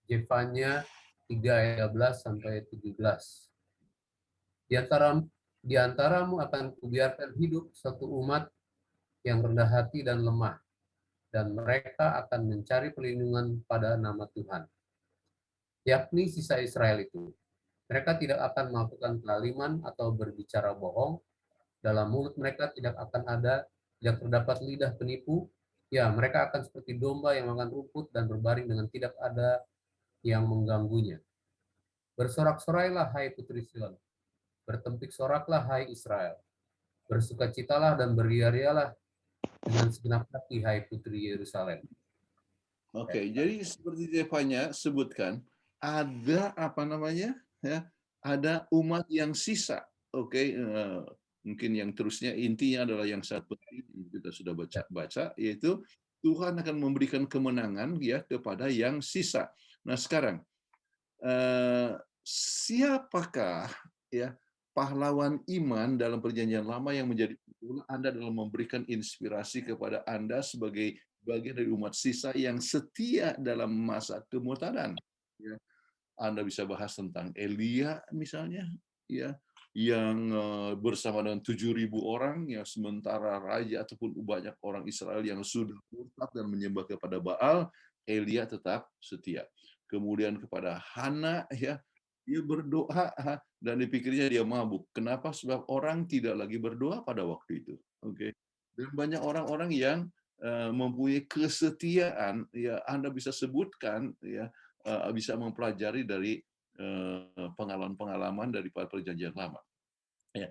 Zefania 3 ayat 12 sampai 17. Di antaramu akan kubiarkan hidup satu umat yang rendah hati dan lemah, dan mereka akan mencari perlindungan pada nama Tuhan, yakni sisa Israel itu. Mereka tidak akan melakukan kelaliman atau berbicara bohong. Dalam mulut mereka tidak terdapat lidah penipu. Ya, mereka akan seperti domba yang makan rumput dan berbaring dengan tidak ada yang mengganggunya. Bersorak-sorailah, hai putri Sion. Bertempik soraklah, hai Israel. Bersukacitalah dan beria-rialah dengan segenap hati, hai putri Yerusalem. Oke, jadi seperti Zefania sebutkan, ada apa namanya? Ya, ada umat yang sisa. Oke, mungkin yang terusnya intinya adalah yang sangat penting kita sudah baca, yaitu Tuhan akan memberikan kemenangan ya kepada yang sisa. Nah sekarang siapakah ya pahlawan iman dalam perjanjian lama yang menjadi Anda dalam memberikan inspirasi kepada Anda sebagai bagian dari umat sisa yang setia dalam masa kemurtadan? Ya. Anda bisa bahas tentang Elia misalnya, ya, yang bersama dengan 7.000 orang, ya, sementara raja ataupun banyak orang Israel yang sudah murtad dan menyembah kepada Baal, Elia tetap setia. Kemudian kepada Hana, ya, dia berdoa dan dipikirnya dia mabuk. Kenapa? Sebab orang tidak lagi berdoa pada waktu itu. Oke. Dan banyak orang-orang yang mempunyai kesetiaan, ya Anda bisa sebutkan, ya bisa mempelajari dari pengalaman-pengalaman dari perjanjian lama. Ya.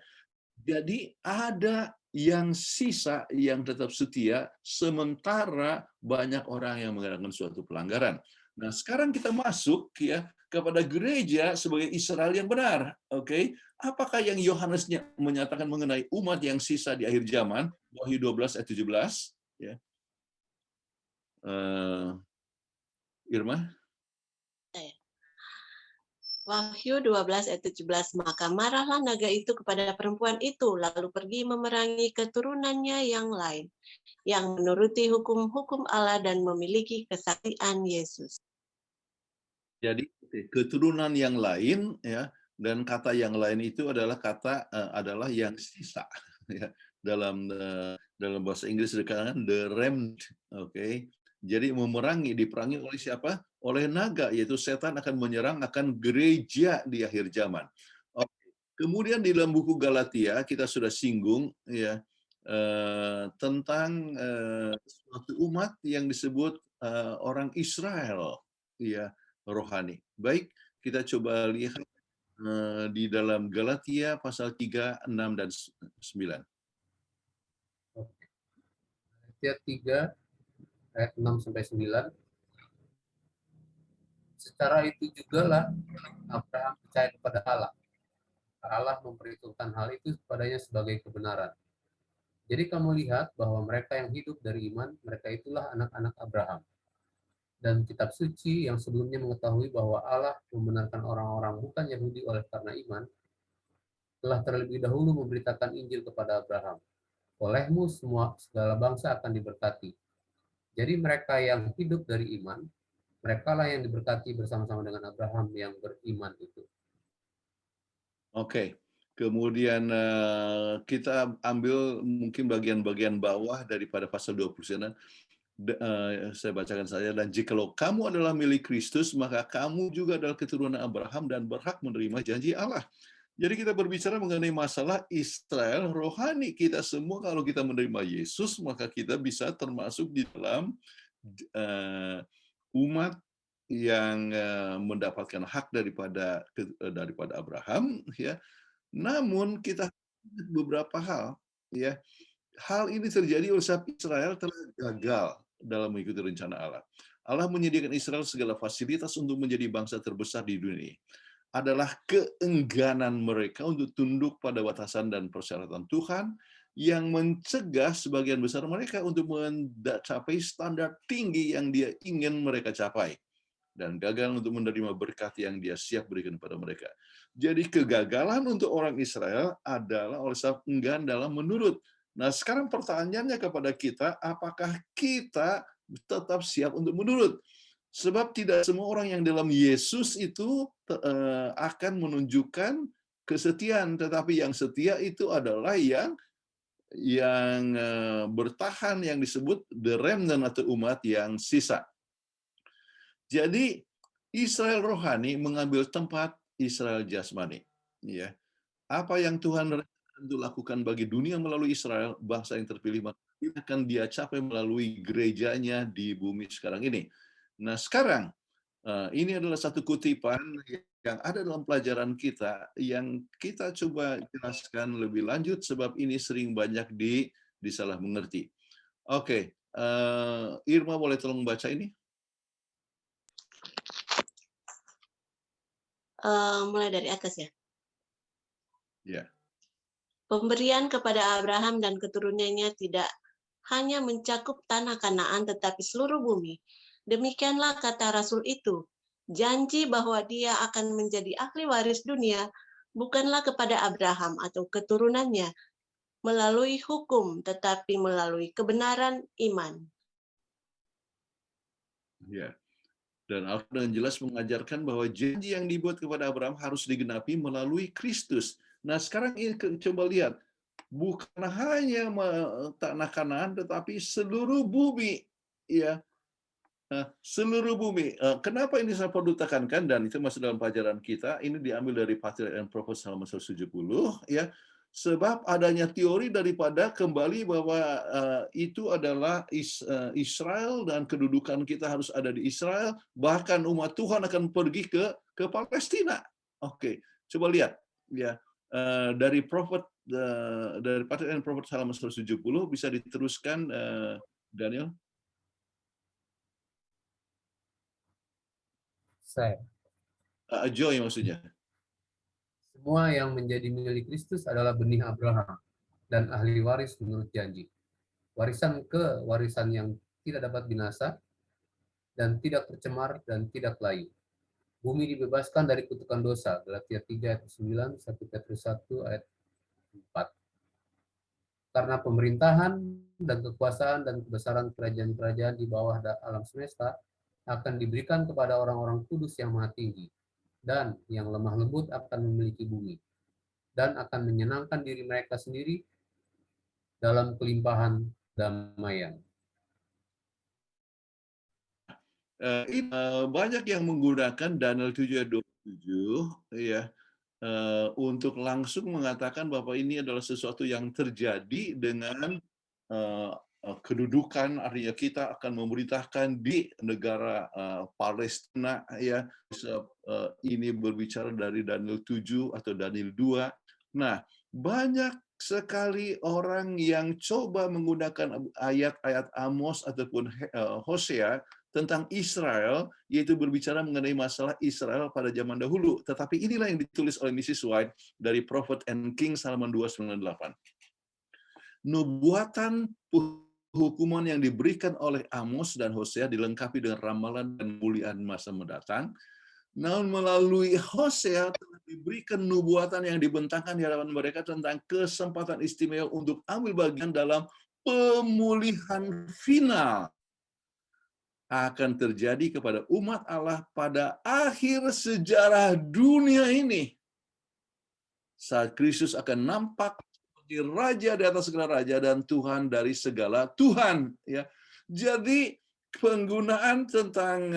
Jadi ada yang sisa yang tetap setia, sementara banyak orang yang mengadakan suatu pelanggaran. Nah, sekarang kita masuk ya kepada gereja sebagai Israel yang benar. Oke, apakah yang Yohanes menyatakan mengenai umat yang sisa di akhir zaman? Wahyu 12 ayat 17. Ya. Irma? Wahyu 12 ayat 17, maka marahlah naga itu kepada perempuan itu, lalu pergi memerangi keturunannya yang lain, yang menuruti hukum-hukum Allah dan memiliki kesaksian Yesus. Jadi keturunan yang lain ya, dan kata yang lain itu adalah kata adalah yang sisa ya. Dalam bahasa Inggris dikatakan the remnant. Oke. Jadi diperangi oleh siapa? Oleh naga, yaitu setan akan menyerang akan gereja di akhir zaman. Oke. Kemudian di dalam buku Galatia kita sudah singgung ya tentang suatu umat yang disebut orang Israel ya, rohani. Baik, kita coba lihat di dalam Galatia pasal 3, 6 dan 9. Galatia 3 ayat 6 sampai 9. Secara itu jugalah Abraham percaya kepada Allah. Allah memperhitungkan hal itu kepadanya sebagai kebenaran. Jadi kamu lihat bahwa mereka yang hidup dari iman, mereka itulah anak-anak Abraham. Dan kitab suci yang sebelumnya mengetahui bahwa Allah membenarkan orang-orang bukan Yahudi oleh karena iman, telah terlebih dahulu memberitakan Injil kepada Abraham. Olehmu segala bangsa akan diberkati. Jadi mereka yang hidup dari iman, mereka lah yang diberkati bersama-sama dengan Abraham yang beriman itu. Oke. Kemudian kita ambil mungkin bagian-bagian bawah daripada pasal 29. Saya bacakan saja. Dan jikalau kamu adalah milik Kristus, maka kamu juga adalah keturunan Abraham dan berhak menerima janji Allah. Jadi kita berbicara mengenai masalah Israel rohani. Kita semua kalau kita menerima Yesus, maka kita bisa termasuk di dalam umat yang mendapatkan hak daripada Abraham, ya. Namun kita beberapa hal, ya. Hal ini terjadi oleh sebab Israel telah gagal dalam mengikuti rencana Allah. Allah menyediakan Israel segala fasilitas untuk menjadi bangsa terbesar di dunia. Adalah keengganan mereka untuk tunduk pada batasan dan persyaratan Tuhan yang mencegah sebagian besar mereka untuk mencapai standar tinggi yang Dia ingin mereka capai dan gagal untuk menerima berkat yang Dia siap berikan kepada mereka. Jadi kegagalan untuk orang Israel adalah oleh sebab enggan dalam menurut. Nah, sekarang pertanyaannya kepada kita, apakah kita tetap siap untuk menurut? Sebab tidak semua orang yang dalam Yesus itu akan menunjukkan kesetiaan, tetapi yang setia itu adalah yang bertahan, yang disebut the remnant atau umat yang sisa. Jadi Israel rohani mengambil tempat Israel jasmani. Ya. Apa yang Tuhan untuk lakukan bagi dunia melalui Israel, bangsa yang terpilih, akan Dia capai melalui gerejanya di bumi sekarang ini. Nah, sekarang ini adalah satu kutipan yang ada dalam pelajaran kita yang kita coba jelaskan lebih lanjut sebab ini sering banyak disalah mengerti. Oke, Irma boleh tolong baca ini? Mulai dari atas ya. Ya. Pemberian kepada Abraham dan keturunannya tidak hanya mencakup tanah Kanaan tetapi seluruh bumi. Demikianlah kata Rasul itu. Janji bahwa dia akan menjadi ahli waris dunia bukanlah kepada Abraham atau keturunannya melalui hukum tetapi melalui kebenaran iman. Ya. Dan Alkitab dengan jelas mengajarkan bahwa janji yang dibuat kepada Abraham harus digenapi melalui Kristus. Nah, sekarang ini coba lihat, bukan hanya tanah Kanaan, tetapi seluruh bumi, ya, seluruh bumi. Kenapa ini saya perlu tekankan dan itu masuk dalam pelajaran kita? Ini diambil dari Patriarch and Prophets halaman 170, ya. Sebab adanya teori daripada kembali bahwa itu adalah Israel dan kedudukan kita harus ada di Israel, bahkan umat Tuhan akan pergi ke Palestina. Oke, coba lihat ya dari Prophet dari Patriarch and Prophet halaman 170 bisa diteruskan, Daniel. Saya. Joy maksudnya. Semua yang menjadi milik Kristus adalah benih Abraham dan ahli waris menurut janji. Warisan yang tidak dapat binasa dan tidak tercemar dan tidak layu. Bumi dibebaskan dari kutukan dosa. Galatia 3 ayat 9, 1 Petrus 1 ayat 4. Karena pemerintahan dan kekuasaan dan kebesaran kerajaan-kerajaan di bawah alam semesta akan diberikan kepada orang-orang kudus yang maha tinggi, dan yang lemah lembut akan memiliki bumi, dan akan menyenangkan diri mereka sendiri dalam kelimpahan damaian. Banyak yang menggunakan Daniel 7 ayat 27 ya, untuk langsung mengatakan bahwa ini adalah sesuatu yang terjadi dengan kedudukan, artinya kita akan memerintahkan di negara Palestina ya. Ini berbicara dari Daniel 7 atau Daniel 2. Nah, banyak sekali orang yang coba menggunakan ayat-ayat Amos ataupun Hosea tentang Israel, yaitu berbicara mengenai masalah Israel pada zaman dahulu. Tetapi inilah yang ditulis oleh Mrs. White dari Prophet and Kings halaman 298. Nubuatan hukuman yang diberikan oleh Amos dan Hosea dilengkapi dengan ramalan dan kemuliaan masa mendatang. Namun melalui Hosea telah diberikan nubuatan yang dibentangkan di hadapan mereka tentang kesempatan istimewa untuk ambil bagian dalam pemulihan final akan terjadi kepada umat Allah pada akhir sejarah dunia ini. Saat Kristus akan nampak seperti raja di atas segala raja dan Tuhan dari segala Tuhan. Ya. Jadi penggunaan tentang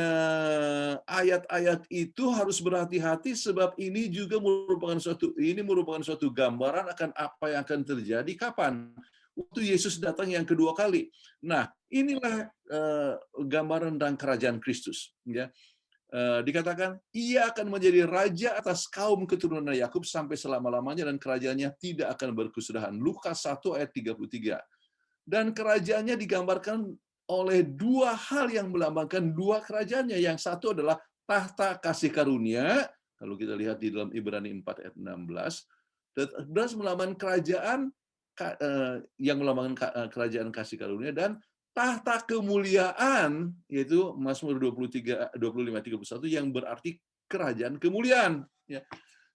ayat-ayat itu harus berhati-hati sebab ini juga merupakan suatu gambaran akan apa yang akan terjadi kapan. Waktu Yesus datang yang kedua kali. Nah, inilah gambaran tentang kerajaan Kristus. Ya. Dikatakan, ia akan menjadi raja atas kaum keturunan Yakub sampai selama-lamanya dan kerajaannya tidak akan berkesudahan. Lukas 1 ayat 33. Dan kerajaannya digambarkan oleh dua hal yang melambangkan dua kerajaannya. Yang satu adalah tahta kasih karunia, kalau kita lihat di dalam Ibrani 4 ayat 16, dan melambangkan kerajaan yang melambangkan kerajaan kasih karunia, dan tahta kemuliaan, yaitu Mazmur 25:31 yang berarti kerajaan kemuliaan. Ya.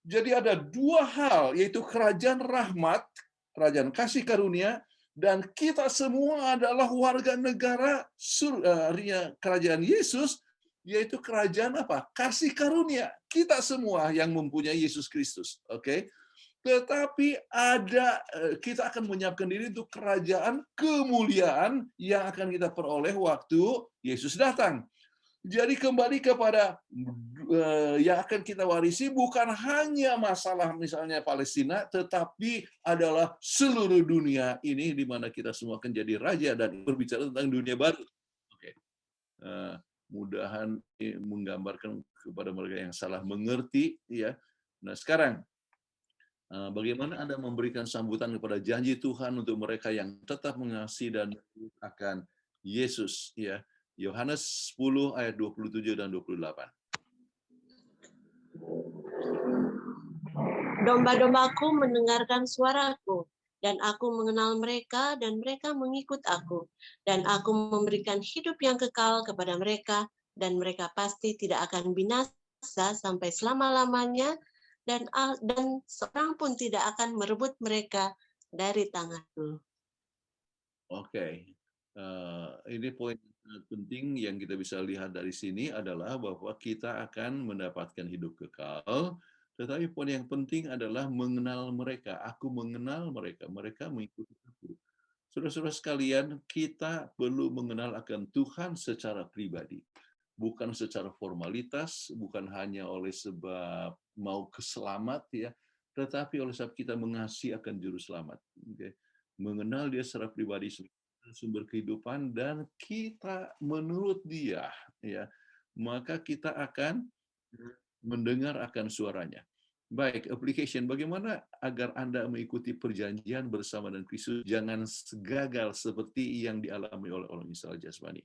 Jadi ada dua hal, yaitu kerajaan rahmat, kerajaan kasih karunia, dan kita semua adalah warga negara kerajaan Yesus, yaitu kerajaan apa? Kasih karunia. Kita semua yang mempunyai Yesus Kristus. Oke? Tetapi kita akan menyiapkan diri untuk kerajaan kemuliaan yang akan kita peroleh waktu Yesus datang. Jadi kembali kepada yang akan kita warisi bukan hanya masalah misalnya Palestina, tetapi adalah seluruh dunia ini di mana kita semua akan jadi raja dan berbicara tentang dunia baru. Oke. Mudahan menggambarkan kepada mereka yang salah mengerti, ya. Nah sekarang bagaimana Anda memberikan sambutan kepada janji Tuhan untuk mereka yang tetap mengasihi dan akan Yesus, ya. Yohanes 10 ayat 27 dan 28. Domba-dombaku mendengarkan suaraku, dan aku mengenal mereka, dan mereka mengikut aku. Dan aku memberikan hidup yang kekal kepada mereka, dan mereka pasti tidak akan binasa sampai selama-lamanya, dan seorang pun tidak akan merebut mereka dari tanganku. Oke. Ini poin penting yang kita bisa lihat dari sini adalah bahwa kita akan mendapatkan hidup kekal, tetapi poin yang penting adalah mengenal mereka. Aku mengenal mereka, mereka mengikuti aku. Saudara-saudara sekalian, kita perlu mengenal akan Tuhan secara pribadi. Bukan secara formalitas, bukan hanya oleh sebab mau keselamat, ya, tetapi oleh sebab kita mengasihi akan juru selamat. Okay. Mengenal dia secara pribadi, sumber kehidupan, dan kita menurut dia, ya, maka kita akan mendengar akan suaranya. Baik, application. Bagaimana agar Anda mengikuti perjanjian bersama dengan Kristus jangan gagal seperti yang dialami oleh orang Israel jasmani?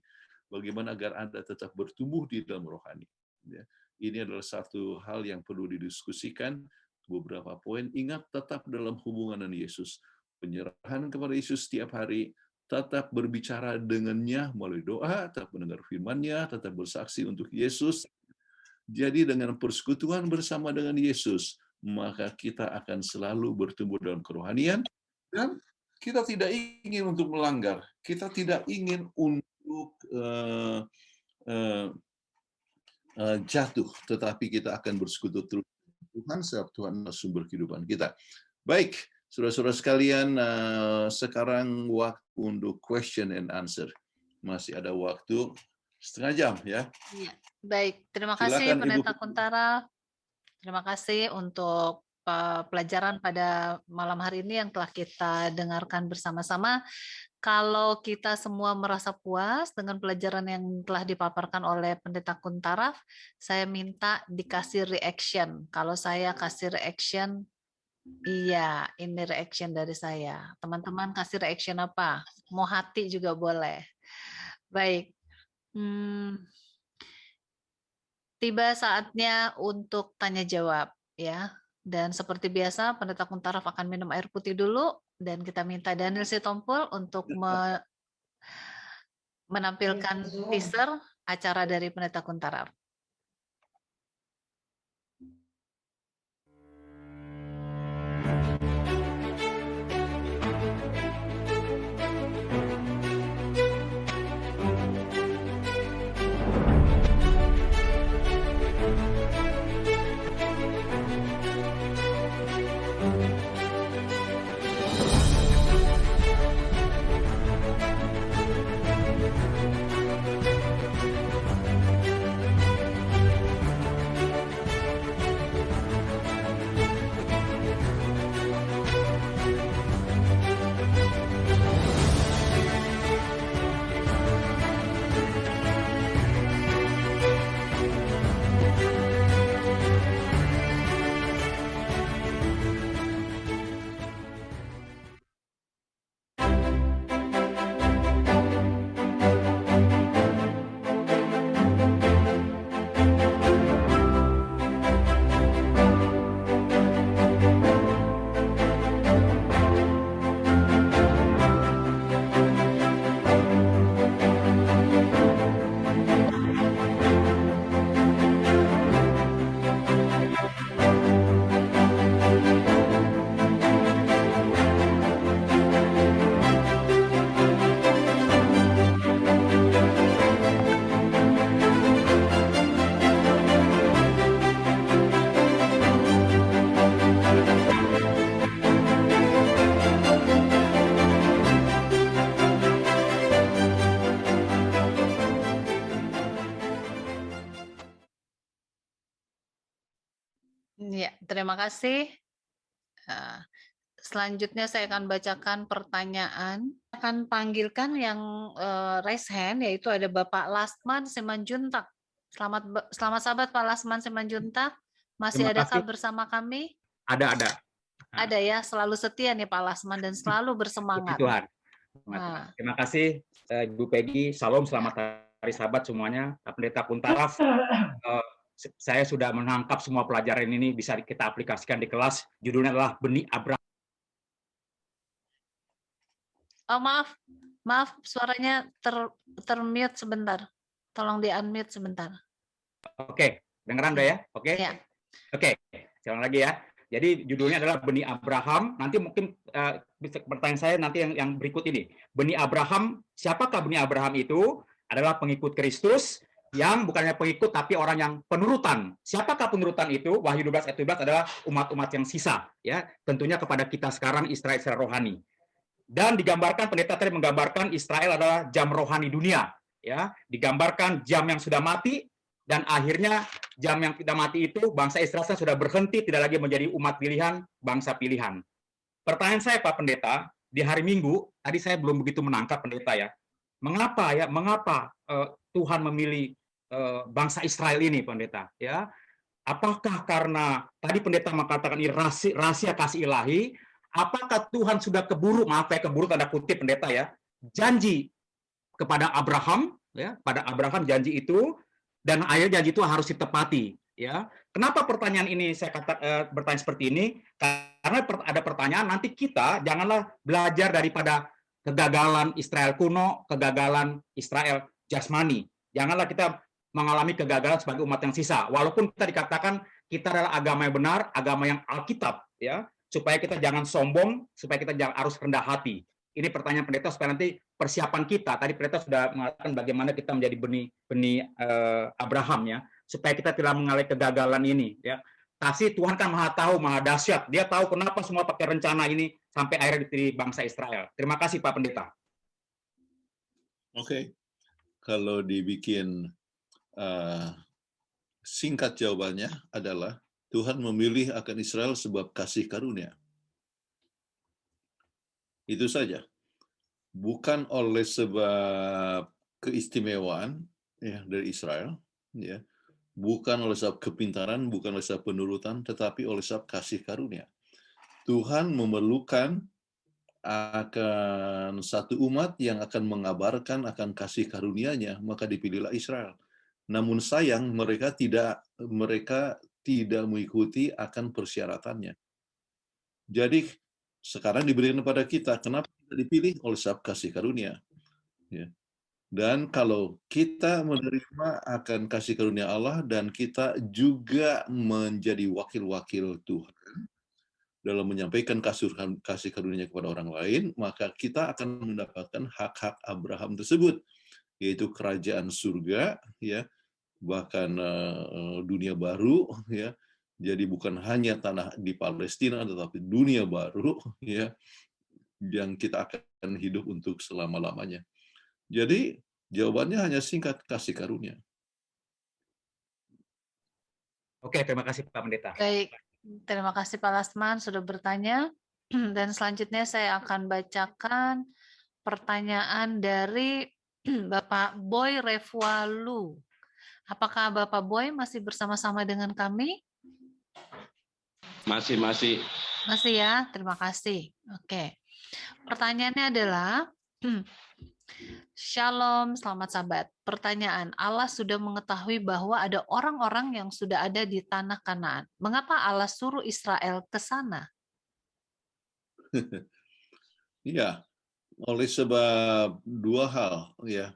Bagaimana agar Anda tetap bertumbuh di dalam rohani? Ya. Ini adalah satu hal yang perlu didiskusikan. Beberapa poin. Ingat, tetap dalam hubungan dengan Yesus. Penyerahan kepada Yesus setiap hari, tetap berbicara dengannya melalui doa, tetap mendengar firman-Nya, tetap bersaksi untuk Yesus. Jadi dengan persekutuan bersama dengan Yesus, maka kita akan selalu bertumbuh dalam kerohanian, dan kita tidak ingin untuk melanggar, kita tidak ingin untuk jatuh, tetapi kita akan bersekutu terus dengan Tuhan, sebab Tuhan adalah sumber kehidupan kita. Baik, saudara-saudara sekalian, sekarang waktu untuk question and answer. Masih ada waktu setengah jam ya. Iya. Baik, terima kasih Silakan, Ibu. Pendeta Kuntara. Terima kasih untuk pelajaran pada malam hari ini yang telah kita dengarkan bersama-sama. Kalau kita semua merasa puas dengan pelajaran yang telah dipaparkan oleh Pendeta Kuntara, saya minta dikasih reaction. Kalau saya kasih reaction, iya, ini reaction dari saya. Teman-teman kasih reaction apa? Mau hati juga boleh. Baik. Tiba saatnya untuk tanya jawab ya. Dan seperti biasa Pendeta Kuntaraf akan minum air putih dulu dan kita minta Daniel Sitompul untuk menampilkan teaser acara dari Pendeta Kuntaraf. Ya, terima kasih. Selanjutnya saya akan bacakan pertanyaan. Akan panggilkan yang raise hand, yaitu ada Bapak Lasman Simanjuntak. Selamat sahabat Pak Lasman Simanjuntak. Masih adakah bersama kami? Ada. Ada ya, selalu setia nih Pak Lasman dan selalu bersemangat. Tuhan. Nah. Terima kasih Ibu Peggy. Salam, selamat hari sahabat semuanya. Pendeta Kuntaraf, saya sudah menangkap semua pelajaran ini bisa kita aplikasikan di kelas. Judulnya adalah Benih Abraham. Oh maaf, suaranya termute sebentar. Tolong di-unmute sebentar. Oke, dengeran udah ya? Oke. Ya. Oke, jalan lagi ya. Jadi judulnya adalah Benih Abraham. Nanti mungkin pertanyaan saya nanti yang berikut ini. Benih Abraham, siapakah benih Abraham itu? Adalah pengikut Kristus yang bukannya pengikut tapi orang yang penurutan. Siapakah penurutan itu? Wahyu 12 ayat 17 adalah umat-umat yang sisa, ya. Tentunya kepada kita sekarang Israel secara rohani. Dan digambarkan, pendeta tadi menggambarkan Israel adalah jam rohani dunia, ya. Digambarkan jam yang sudah mati, dan akhirnya jam yang tidak mati itu bangsa Israel sudah berhenti, tidak lagi menjadi umat pilihan, bangsa pilihan. Pertanyaan saya Pak Pendeta, di hari Minggu tadi saya belum begitu menangkap pendeta ya. Mengapa Tuhan memilih bangsa Israel ini, pendeta? Ya, Apakah karena tadi pendeta mengatakan ini rahasia kasih ilahi, apakah Tuhan sudah keburu, maaf ya, keburu tanda kutip pendeta ya, janji kepada Abraham, ya, pada Abraham janji itu, dan akhirnya janji itu harus ditepati, ya. Kenapa pertanyaan ini saya bertanya seperti ini? Karena ada pertanyaan, nanti kita janganlah belajar daripada kegagalan Israel kuno, kegagalan Israel jasmani. Janganlah kita mengalami kegagalan sebagai umat yang sisa. Walaupun kita dikatakan kita adalah agama yang benar, agama yang Alkitab, ya, supaya kita jangan sombong, supaya kita harus rendah hati. Ini pertanyaan pendeta supaya nanti persiapan kita. Tadi pendeta sudah mengatakan bagaimana kita menjadi benih Abraham, ya, supaya kita tidak mengalami kegagalan ini, ya. Kasih Tuhan kan maha tahu, maha dahsyat. Dia tahu kenapa semua pakai rencana ini sampai akhirnya di bangsa Israel. Terima kasih Pak Pendeta. Oke. Kalau dibikin singkat jawabannya adalah Tuhan memilih akan Israel sebab kasih karunia. Itu saja. Bukan oleh sebab keistimewaan ya dari Israel, ya. Bukan oleh sebab kepintaran, bukan oleh sebab penurutan, tetapi oleh sebab kasih karunia. Tuhan memerlukan akan satu umat yang akan mengabarkan akan kasih karunia-Nya, maka dipilihlah Israel. Namun sayang mereka tidak mengikuti akan persyaratannya. Jadi sekarang diberikan kepada kita, kenapa kita dipilih? Oleh sebab kasih karunia. Ya. Dan kalau kita menerima akan kasih karunia Allah dan kita juga menjadi wakil-wakil Tuhan dalam menyampaikan kasih karunia kepada orang lain, maka kita akan mendapatkan hak-hak Abraham tersebut, yaitu kerajaan surga, ya, bahkan dunia baru, ya. Jadi bukan hanya tanah di Palestina, tetapi dunia baru, ya, yang kita akan hidup untuk selama-lamanya. Jadi jawabannya hanya singkat, kasih karunia. Oke, terima kasih Pak Pendeta. Baik, terima kasih Pak Lasman sudah bertanya. Dan selanjutnya saya akan bacakan pertanyaan dari Bapak Boy Revualu. Apakah Bapak Boy masih bersama-sama dengan kami? Masih. Masih ya, terima kasih. Oke. Pertanyaannya adalah, Shalom, selamat sahabat. Pertanyaan, Allah sudah mengetahui bahwa ada orang-orang yang sudah ada di tanah Kanaan. Mengapa Allah suruh Israel ke sana? Iya, oleh sebab dua hal, ya.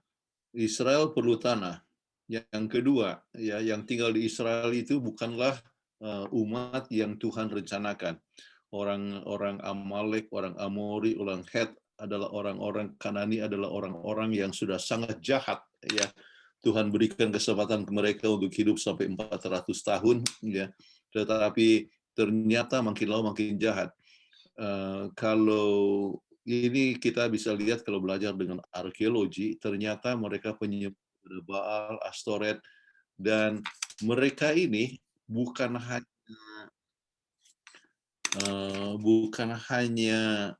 Israel perlu tanah. Yang kedua, ya, yang tinggal di Israel itu bukanlah umat yang Tuhan rencanakan. Orang Amalek, orang Amori, orang Het adalah orang-orang Kanani, adalah orang-orang yang sudah sangat jahat, ya. Tuhan berikan kesempatan ke mereka untuk hidup sampai 400 tahun, ya. Tetapi ternyata makin lama makin jahat. Kalau ini kita bisa lihat kalau belajar dengan arkeologi, ternyata mereka penyembah Baal, Astoret, dan mereka ini bukan hanya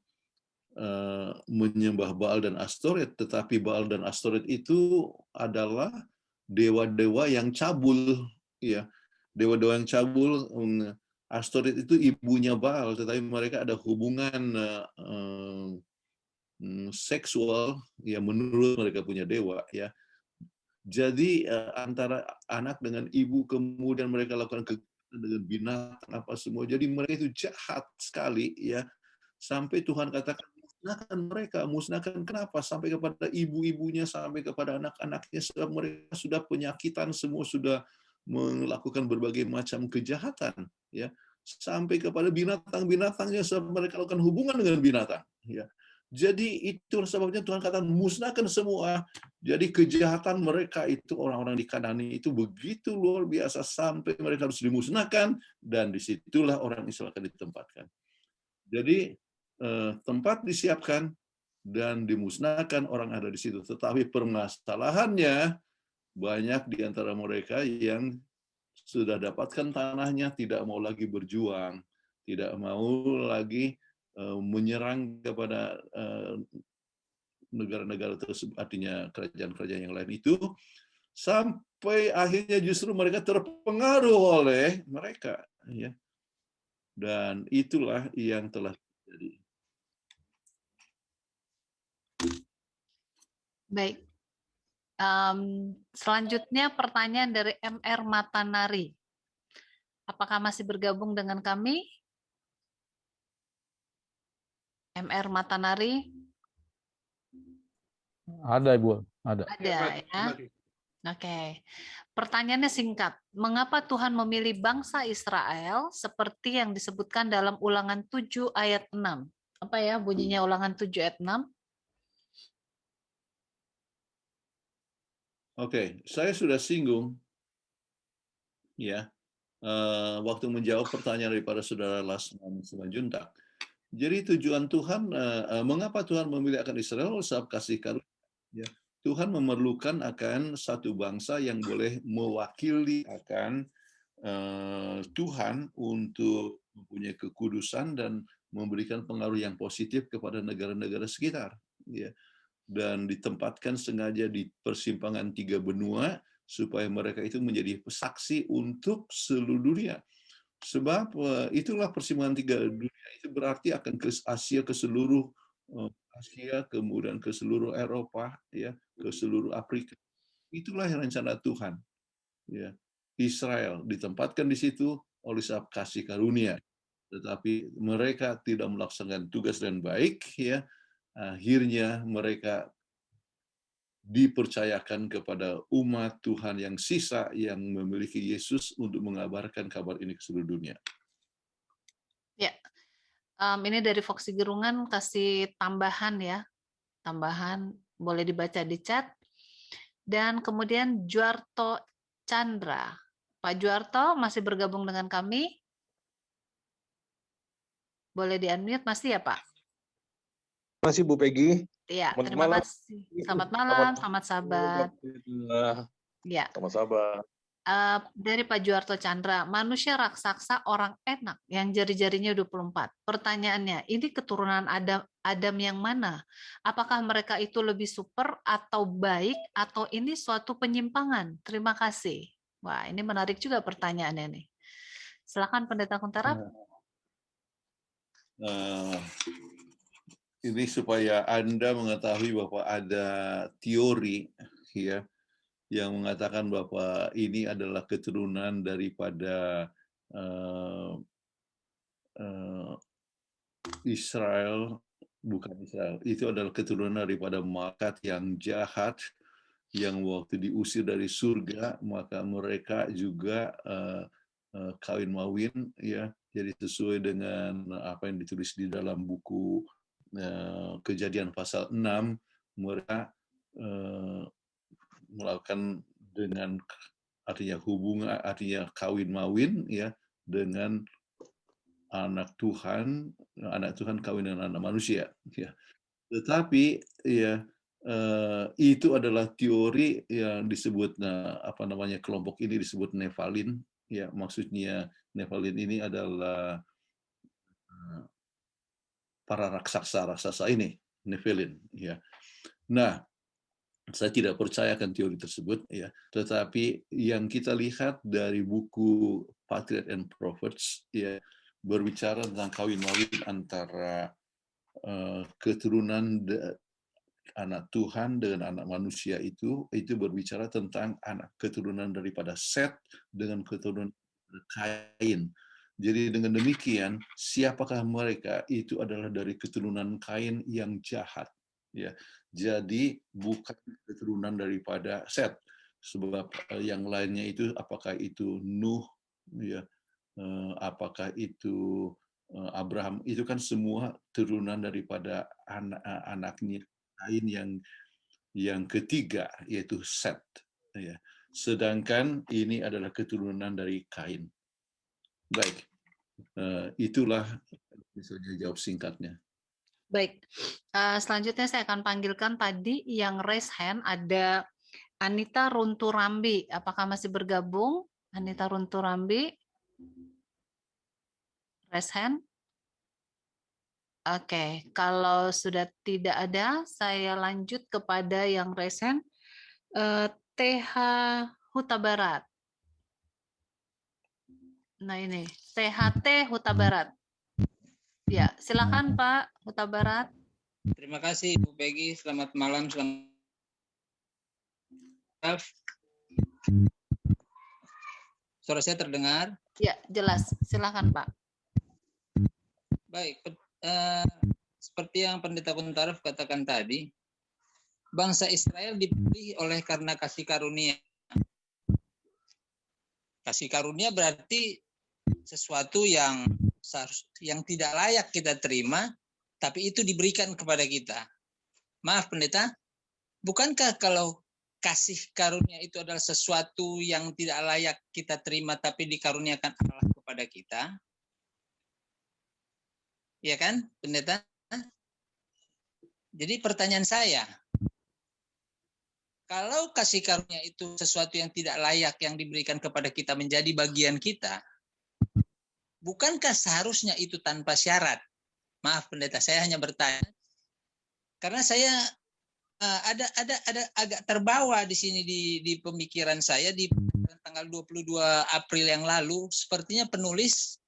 menyembah Baal dan Astoret, tetapi Baal dan Astoret itu adalah dewa-dewa yang cabul, ya. Dewa-dewa yang cabul. Astoret itu ibunya Baal, tetapi mereka ada hubungan seksual, ya, menurut mereka punya dewa, ya. Jadi antara anak dengan ibu, kemudian mereka lakukan dengan binatang apa semua. Jadi mereka itu jahat sekali, ya. Sampai Tuhan katakan musnahkan mereka, musnahkan. Kenapa? Sampai kepada ibu-ibunya, sampai kepada anak-anaknya, sebab mereka sudah penyakitan, semua sudah melakukan berbagai macam kejahatan, ya. Sampai kepada binatang-binatangnya, sebab mereka lakukan hubungan dengan binatang, ya. Jadi itu sebabnya Tuhan katakan musnahkan semua. Jadi kejahatan mereka itu, orang-orang di Kanani itu begitu luar biasa sampai mereka harus dimusnahkan, dan disitulah orang Israel akan ditempatkan. Jadi tempat disiapkan dan dimusnahkan orang ada di situ. Tetapi permasalahannya banyak di antara mereka yang sudah dapatkan tanahnya tidak mau lagi berjuang, tidak mau lagi menyerang kepada negara-negara tersebut, artinya kerajaan-kerajaan yang lain itu, sampai akhirnya justru mereka terpengaruh oleh mereka, ya. Dan itulah yang telah terjadi. Baik. Selanjutnya pertanyaan dari MR Matanari. Apakah masih bergabung dengan kami? MR Matanari? Ada, Ibu. Ada. Ada ya. Oke. Pertanyaannya singkat. Mengapa Tuhan memilih bangsa Israel seperti yang disebutkan dalam Ulangan 7 ayat 6? Apa ya bunyinya Ulangan 7 ayat 6? Oke, saya sudah singgung ya waktu menjawab pertanyaan daripada saudara Lasman Simanjuntak. Jadi tujuan Tuhan, mengapa Tuhan memilih akan Israel? Sebab kasih karunia. Ya. Tuhan memerlukan akan satu bangsa yang boleh mewakili akan Tuhan untuk mempunyai kekudusan dan memberikan pengaruh yang positif kepada negara-negara sekitar. Ya. Dan ditempatkan sengaja di persimpangan 3 benua supaya mereka itu menjadi saksi untuk seluruh dunia. Sebab itulah persimpangan 3 dunia itu berarti akan ke Asia, ke seluruh Asia, kemudian ke seluruh Eropa, ya, ke seluruh Afrika. Itulah rencana Tuhan. Ya. Israel ditempatkan di situ oleh sebab kasih karunia. Tetapi mereka tidak melaksanakan tugas dengan baik, ya. Akhirnya mereka dipercayakan kepada umat Tuhan yang sisa yang memiliki Yesus untuk mengabarkan kabar ini ke seluruh dunia. Ya. Ini dari Foxy Gerungan kasih tambahan ya. Tambahan boleh dibaca di chat. Dan kemudian Juarto Chandra. Pak Juarto masih bergabung dengan kami? Boleh di-unmute masih ya, Pak? Terima kasih Bu Peggy. Iya, Selamat terima malam. kasih. Selamat malam, selamat sahabat. Ya. Selamat sahabat. Dari Pak Juarto Chandra, manusia raksasa orang enak yang jari-jarinya 24. Pertanyaannya, ini keturunan Adam yang mana? Apakah mereka itu lebih super atau baik atau ini suatu penyimpangan? Terima kasih. Wah, ini menarik juga pertanyaannya nih. Silakan Pendeta Kuntara. Ini supaya Anda mengetahui bahwa ada teori ya yang mengatakan bahwa ini adalah keturunan daripada Israel, bukan Israel. Itu adalah keturunan daripada malaikat yang jahat yang waktu diusir dari surga, maka mereka juga kawin mawin, ya. Jadi sesuai dengan apa yang ditulis di dalam buku Kejadian pasal 6, mereka melakukan dengan artinya hubungan, artinya kawin mawin, ya, dengan anak Tuhan kawin dengan anak manusia, ya. Tetapi ya itu adalah teori yang disebut kelompok ini disebut Nephalin, ya. Maksudnya Nephalin ini adalah para raksasa ini, Nephilim, ya. Nah, saya tidak percaya akan teori tersebut, ya. Tetapi yang kita lihat dari buku Patriarchs and Prophets, ya, berbicara tentang kawin mawin antara keturunan anak Tuhan dengan anak manusia itu berbicara tentang anak keturunan daripada Set dengan keturunan Kain. Jadi dengan demikian, siapakah mereka? Itu adalah dari keturunan Kain yang jahat. Ya, jadi bukan keturunan daripada Set. Sebab yang lainnya itu, apakah itu Nuh, ya, apakah itu Abraham, itu kan semua turunan daripada anaknya Kain yang ketiga, yaitu Set. Ya. Sedangkan ini adalah keturunan dari Kain. Baik, itulah misalnya jawab singkatnya. Baik, selanjutnya saya akan panggilkan tadi yang raise hand ada Anita Runturambi. Apakah masih bergabung? Anita Runturambi, raise hand. Oke, kalau sudah tidak ada, saya lanjut kepada yang raise hand. TH Huta Barat. Nah ini, THT Huta Barat. Ya, silakan Pak Huta Barat. Terima kasih Bu Peggy. Selamat malam. Suara saya terdengar? Ya, jelas. Silakan Pak. Baik. Seperti yang Pendeta Kuntaraf katakan tadi, bangsa Israel dipilih oleh karena kasih karunia. Kasih karunia berarti sesuatu yang tidak layak kita terima, tapi itu diberikan kepada kita. Maaf Pendeta, bukankah kalau kasih karunia itu adalah sesuatu yang tidak layak kita terima, tapi dikaruniakan Allah kepada kita? Iya kan, Pendeta? Jadi pertanyaan saya, kalau kasih karunia itu sesuatu yang tidak layak yang diberikan kepada kita menjadi bagian kita, bukankah seharusnya itu tanpa syarat? Maaf Pendeta, saya hanya bertanya. Karena saya ada agak terbawa di sini di pemikiran saya di tanggal 22 April yang lalu, sepertinya penulis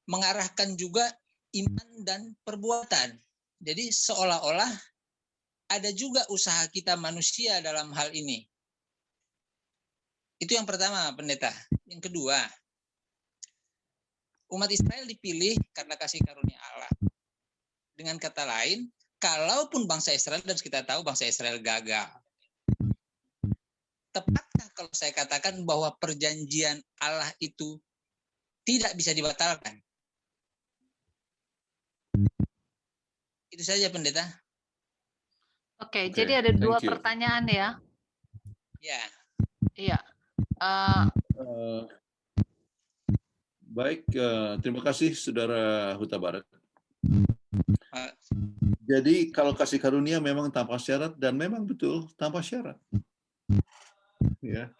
mengarahkan juga iman dan perbuatan. Jadi seolah-olah ada juga usaha kita manusia dalam hal ini. Itu yang pertama, Pendeta. Yang kedua, umat Israel dipilih karena kasih karunia Allah. Dengan kata lain, kalaupun bangsa Israel, dan kita tahu bangsa Israel gagal, tepatkah kalau saya katakan bahwa perjanjian Allah itu tidak bisa dibatalkan? Itu saja Pendeta. Oke, jadi ada dua pertanyaan ya. Ya. Iya. Baik, terima kasih Saudara Huta Barat. Jadi kalau kasih karunia memang tanpa syarat, dan memang betul tanpa syarat. Ya.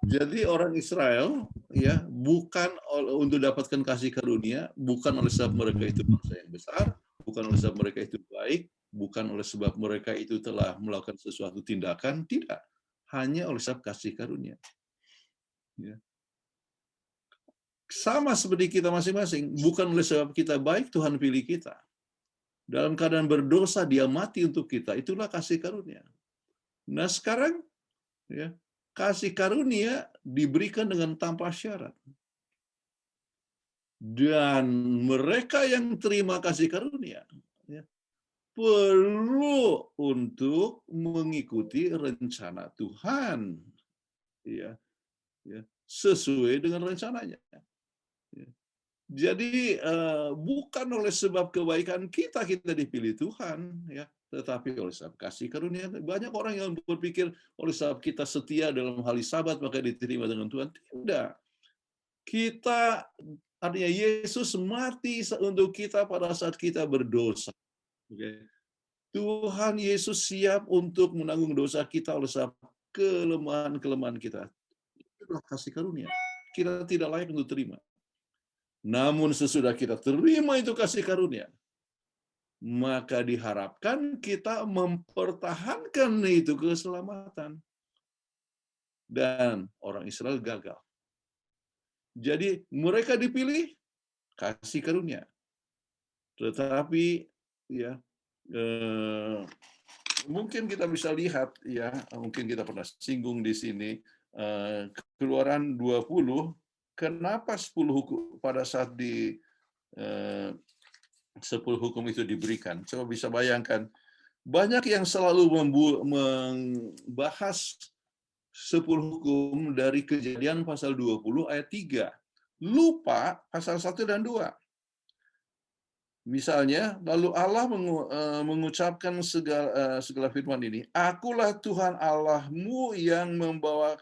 Jadi orang Israel ya bukan untuk dapatkan kasih karunia, bukan oleh sebab mereka itu bangsa yang besar, bukan oleh sebab mereka itu baik, bukan oleh sebab mereka itu telah melakukan sesuatu tindakan, tidak. Hanya oleh sebab kasih karunia. Ya. Sama seperti kita masing-masing, bukan oleh sebab kita baik Tuhan pilih kita. Dalam keadaan berdosa dia mati untuk kita, itulah kasih karunia. Nah sekarang ya, kasih karunia diberikan dengan tanpa syarat. Dan mereka yang terima kasih karunia ya, perlu untuk mengikuti rencana Tuhan ya, sesuai dengan rencananya. Jadi bukan oleh sebab kebaikan kita dipilih Tuhan, ya, tetapi oleh sebab kasih karunia. Banyak orang yang berpikir oleh sebab kita setia dalam hari Sabat maka diterima dengan Tuhan. Tidak. Kita, artinya Yesus mati untuk kita pada saat kita berdosa. Okay. Tuhan Yesus siap untuk menanggung dosa kita oleh sebab kelemahan-kelemahan kita. Itulah kasih karunia. Kita tidak layak untuk terima. Namun sesudah kita terima itu kasih karunia, maka diharapkan kita mempertahankan itu keselamatan. Dan orang Israel gagal. Jadi mereka dipilih kasih karunia. Tetapi ya mungkin kita bisa lihat ya, mungkin kita pernah singgung di sini Keluaran 20. Kenapa 10 hukum pada saat 10 hukum itu diberikan? Coba bisa bayangkan, banyak yang selalu membahas 10 hukum dari Kejadian pasal 20 ayat 3. Lupa pasal 1 dan 2. Misalnya, lalu Allah mengucapkan segala firman ini, Akulah Tuhan Allahmu yang membawa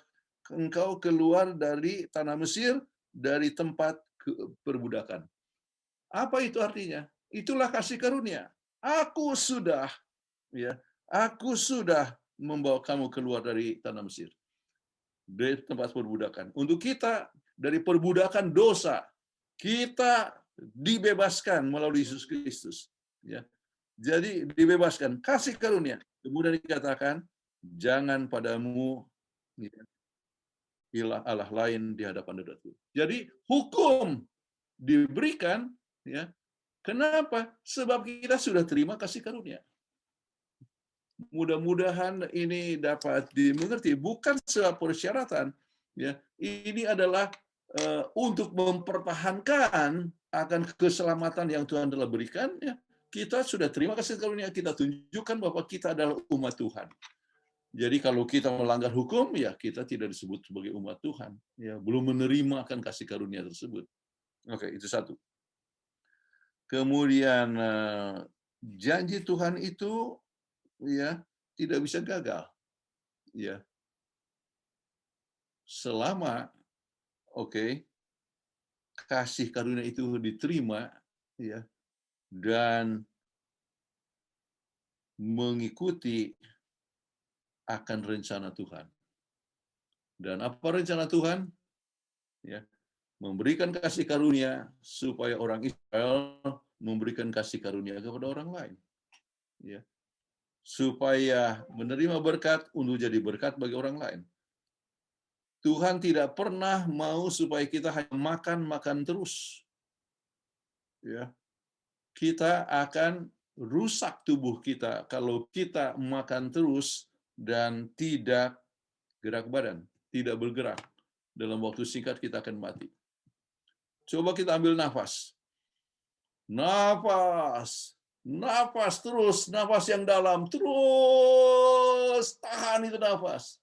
engkau keluar dari tanah Mesir, dari tempat perbudakan. Apa itu artinya? Itulah kasih karunia. Aku sudah membawa kamu keluar dari tanah Mesir, dari tempat perbudakan. Untuk kita, dari perbudakan dosa, kita dibebaskan melalui Yesus Kristus. Ya. Jadi dibebaskan, kasih karunia. Kemudian dikatakan, Jangan padamu ya, ilah Allah lain di hadapan saudaraku. Jadi hukum diberikan ya. Kenapa? Sebab kita sudah terima kasih karunia. Mudah-mudahan ini dapat dimengerti, bukan sebuah persyaratan ya. Ini adalah untuk mempertahankan akan keselamatan yang Tuhan telah berikan ya. Kita sudah terima kasih karunia, kita tunjukkan bahwa kita adalah umat Tuhan. Jadi kalau kita melanggar hukum ya kita tidak disebut sebagai umat Tuhan ya, belum menerima akan kasih karunia tersebut. Oke, itu satu. Kemudian janji Tuhan itu ya tidak bisa gagal ya, selama kasih karunia itu diterima ya dan mengikuti akan rencana Tuhan. Dan apa rencana Tuhan? Ya, memberikan kasih karunia supaya orang Israel memberikan kasih karunia kepada orang lain. Ya. Supaya menerima berkat untuk jadi berkat bagi orang lain. Tuhan tidak pernah mau supaya kita hanya makan terus. Ya. Kita akan rusak tubuh kita kalau kita makan terus dan tidak gerak badan, tidak bergerak. Dalam waktu singkat kita akan mati. Coba kita ambil nafas. Nafas terus, nafas yang dalam, terus tahan itu nafas.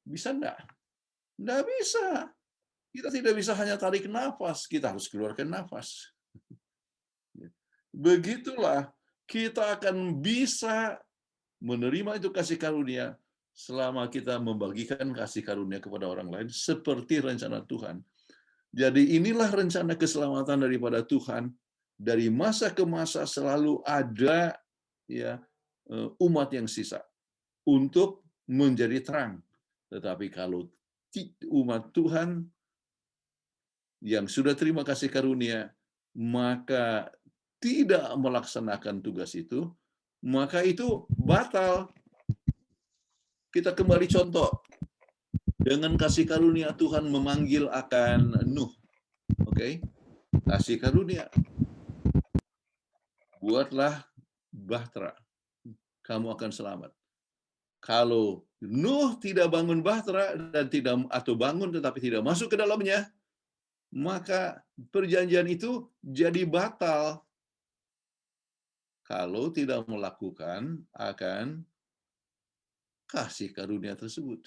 Bisa enggak? Enggak bisa. Kita tidak bisa hanya tarik nafas, kita harus keluarkan nafas. Begitulah kita akan bisa menerima itu kasih karunia selama kita membagikan kasih karunia kepada orang lain seperti rencana Tuhan. Jadi inilah rencana keselamatan daripada Tuhan. Dari masa ke masa selalu ada ya umat yang sisa untuk menjadi terang. Tetapi kalau umat Tuhan yang sudah terima kasih karunia maka tidak melaksanakan tugas itu, maka itu batal. Kita kembali contoh. Dengan kasih karunia Tuhan memanggil akan Nuh. Oke. Kasih karunia. Buatlah bahtera. Kamu akan selamat. Kalau Nuh tidak bangun bahtera dan bangun tetapi tidak masuk ke dalamnya, maka perjanjian itu jadi batal. Kalau tidak melakukan akan kasih karunia tersebut.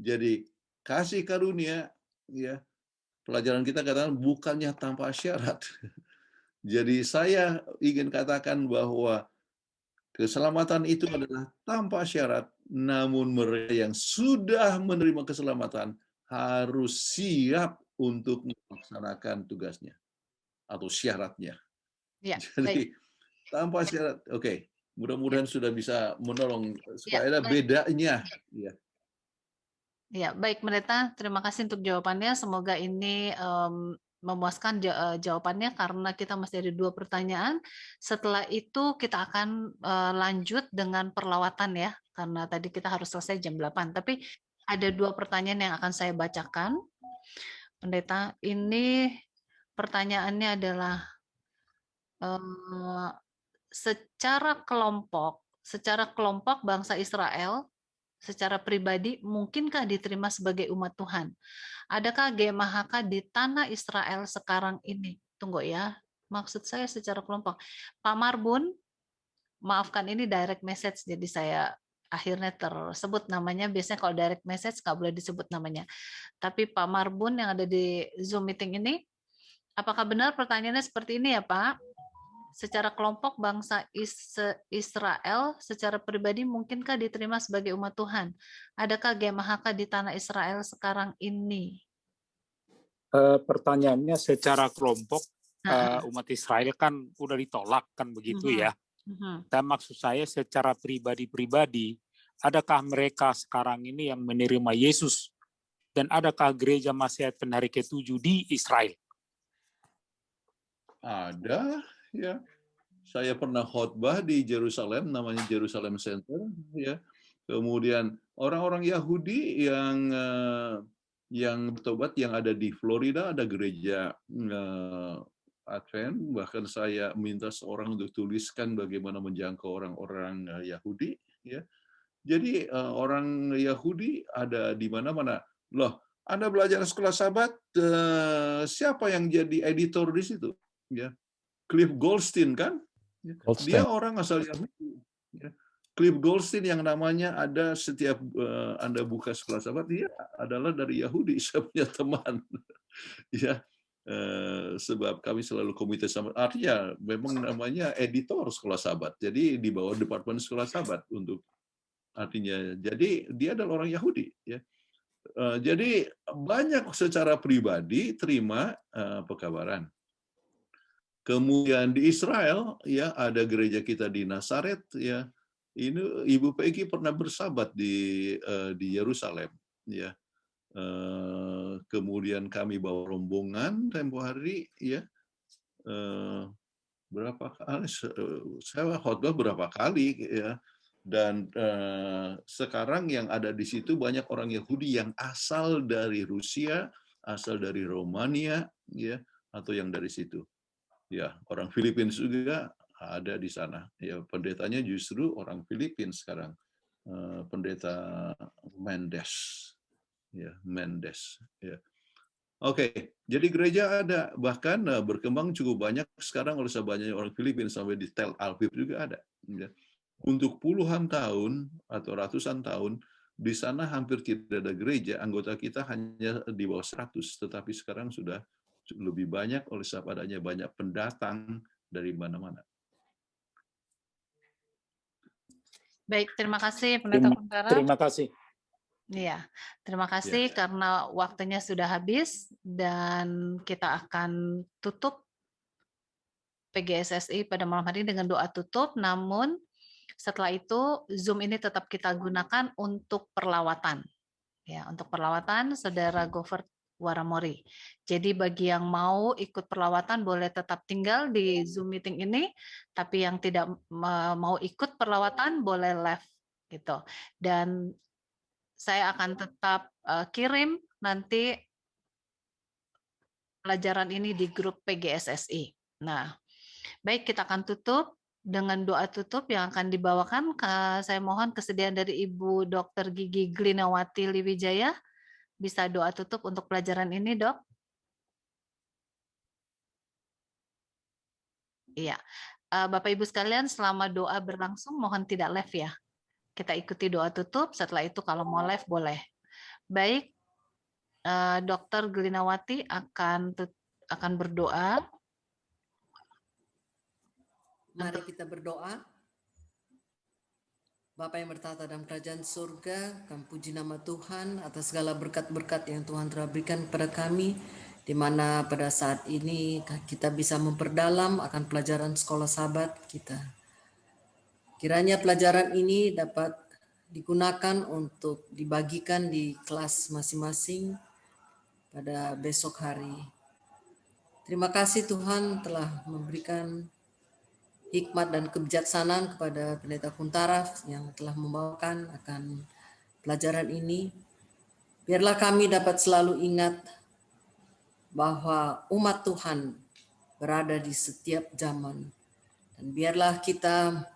Jadi kasih karunia ya, pelajaran kita katakan bukannya tanpa syarat. Jadi saya ingin katakan bahwa keselamatan itu adalah tanpa syarat, namun mereka yang sudah menerima keselamatan harus siap untuk melaksanakan tugasnya atau syaratnya. Ya, jadi baik. tanpa syarat. Oke. Mudah-mudahan sudah bisa menolong supaya ada baik. bedanya. Ya. Ya, baik Pendeta. Terima kasih untuk jawabannya. Semoga ini memuaskan jawabannya karena kita masih ada 2 pertanyaan. Setelah itu kita akan lanjut dengan perlawatan ya, karena tadi kita harus selesai jam 8. Tapi ada 2 pertanyaan yang akan saya bacakan. Pendeta, ini pertanyaannya adalah secara kelompok bangsa Israel secara pribadi mungkinkah diterima sebagai umat Tuhan? Adakah GMHK di tanah Israel sekarang ini? Tunggu ya, maksud saya secara kelompok. Pak Marbun, maafkan ini direct message, jadi saya akhirnya tersebut namanya. Biasanya kalau direct message nggak boleh disebut namanya. Tapi Pak Marbun yang ada di Zoom meeting ini, apakah benar pertanyaannya seperti ini ya Pak? Secara kelompok bangsa Israel secara pribadi mungkinkah diterima sebagai umat Tuhan? Adakah GMHK di tanah Israel sekarang ini? Pertanyaannya secara kelompok umat Israel kan udah ditolak kan begitu ya. Dan maksud saya secara pribadi-pribadi, adakah mereka sekarang ini yang menerima Yesus? Dan adakah gereja Masehat Penari ke-7 di Israel? Ada. Ya, saya pernah khotbah di Jerusalem, namanya Jerusalem Center. Ya, Kemudian orang-orang Yahudi yang bertobat yang ada di Florida, ada gereja Advent, bahkan saya minta seorang untuk tuliskan bagaimana menjangkau orang-orang Yahudi, ya. Jadi orang Yahudi ada di mana-mana. Loh, Anda belajar sekolah Sabat, siapa yang jadi editor di situ? Ya, Cliff Goldstein kan? Dia orang asal Yahudi. Ya. Cliff Goldstein yang namanya ada setiap Anda buka sekolah Sabat, dia adalah dari Yahudi. Saya punya teman. Ya. Sebab kami selalu komite Sabat, artinya memang namanya editor sekolah Sabat, jadi di bawah departemen sekolah Sabat untuk artinya, jadi dia adalah orang Yahudi, ya. Jadi banyak secara pribadi terima pekabaran. Kemudian di Israel, ya, ada gereja kita di Nazaret, ya. Ini Ibu Peggy pernah bersabat di Yerusalem, ya. Kemudian kami bawa rombongan tempo hari, ya, berapa kali saya khotbah berapa kali, ya, dan sekarang yang ada di situ banyak orang Yahudi yang asal dari Rusia, asal dari Romania, ya, atau yang dari situ, ya, orang Filipina juga ada di sana, ya, pendetanya justru orang Filipina sekarang, pendeta Mendes. Ya, Mendes. Ya. Oke, jadi gereja ada, bahkan berkembang cukup banyak sekarang oleh banyak orang Filipina, sampai di Tel Aviv juga ada. Ya. Untuk puluhan tahun atau ratusan tahun di sana hampir tidak ada gereja, anggota kita hanya di bawah 100, tetapi sekarang sudah lebih banyak oleh sebab adanya banyak pendatang dari mana-mana. Baik, terima kasih Pendeta Kuntara. Terima kasih. Iya, terima kasih karena waktunya sudah habis dan kita akan tutup PGSSI pada malam hari dengan doa tutup. Namun setelah itu Zoom ini tetap kita gunakan untuk perlawatan. Ya, untuk perlawatan Saudara Govert Waramori. Jadi bagi yang mau ikut perlawatan boleh tetap tinggal di Zoom meeting ini, tapi yang tidak mau ikut perlawatan boleh live gitu. Dan saya akan tetap kirim nanti pelajaran ini di grup PGSSI. Nah, baik, kita akan tutup dengan doa tutup yang akan dibawakan. Saya mohon kesediaan dari Ibu Dr. Gigi Glinawati Liwijaya. Bisa doa tutup untuk pelajaran ini, Dok? Iya. Bapak Ibu sekalian, selama doa berlangsung mohon tidak live ya. Kita ikuti doa tutup, setelah itu kalau mau live boleh. Baik, Dr. Glinawati akan berdoa. Mari kita berdoa. Bapa yang bertata dalam kerajaan surga, kami puji nama Tuhan atas segala berkat-berkat yang Tuhan telah berikan kepada kami, di mana pada saat ini kita bisa memperdalam akan pelajaran sekolah Sabat kita. Kiranya pelajaran ini dapat digunakan untuk dibagikan di kelas masing-masing pada besok hari. Terima kasih Tuhan telah memberikan hikmat dan kebijaksanaan kepada Pendeta Kuntara yang telah membawakan akan pelajaran ini. Biarlah kami dapat selalu ingat bahwa umat Tuhan berada di setiap zaman. Dan biarlah kita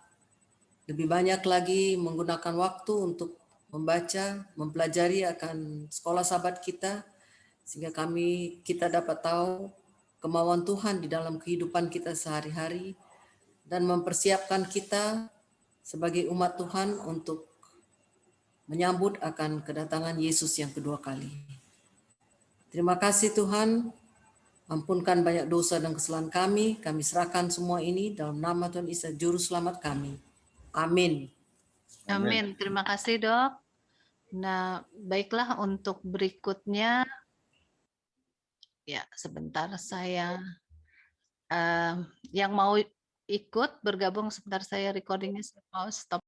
lebih banyak lagi menggunakan waktu untuk membaca, mempelajari akan sekolah Sabat kita, sehingga kita dapat tahu kemauan Tuhan di dalam kehidupan kita sehari-hari, dan mempersiapkan kita sebagai umat Tuhan untuk menyambut akan kedatangan Yesus yang kedua kali. Terima kasih Tuhan, ampunkan banyak dosa dan kesalahan kami serahkan semua ini dalam nama Tuhan Yesus Juru Selamat kami. Amin. Amin. Terima kasih Dok. Nah, baiklah untuk berikutnya, ya sebentar saya, yang mau ikut bergabung sebentar, saya recordingnya mau stop.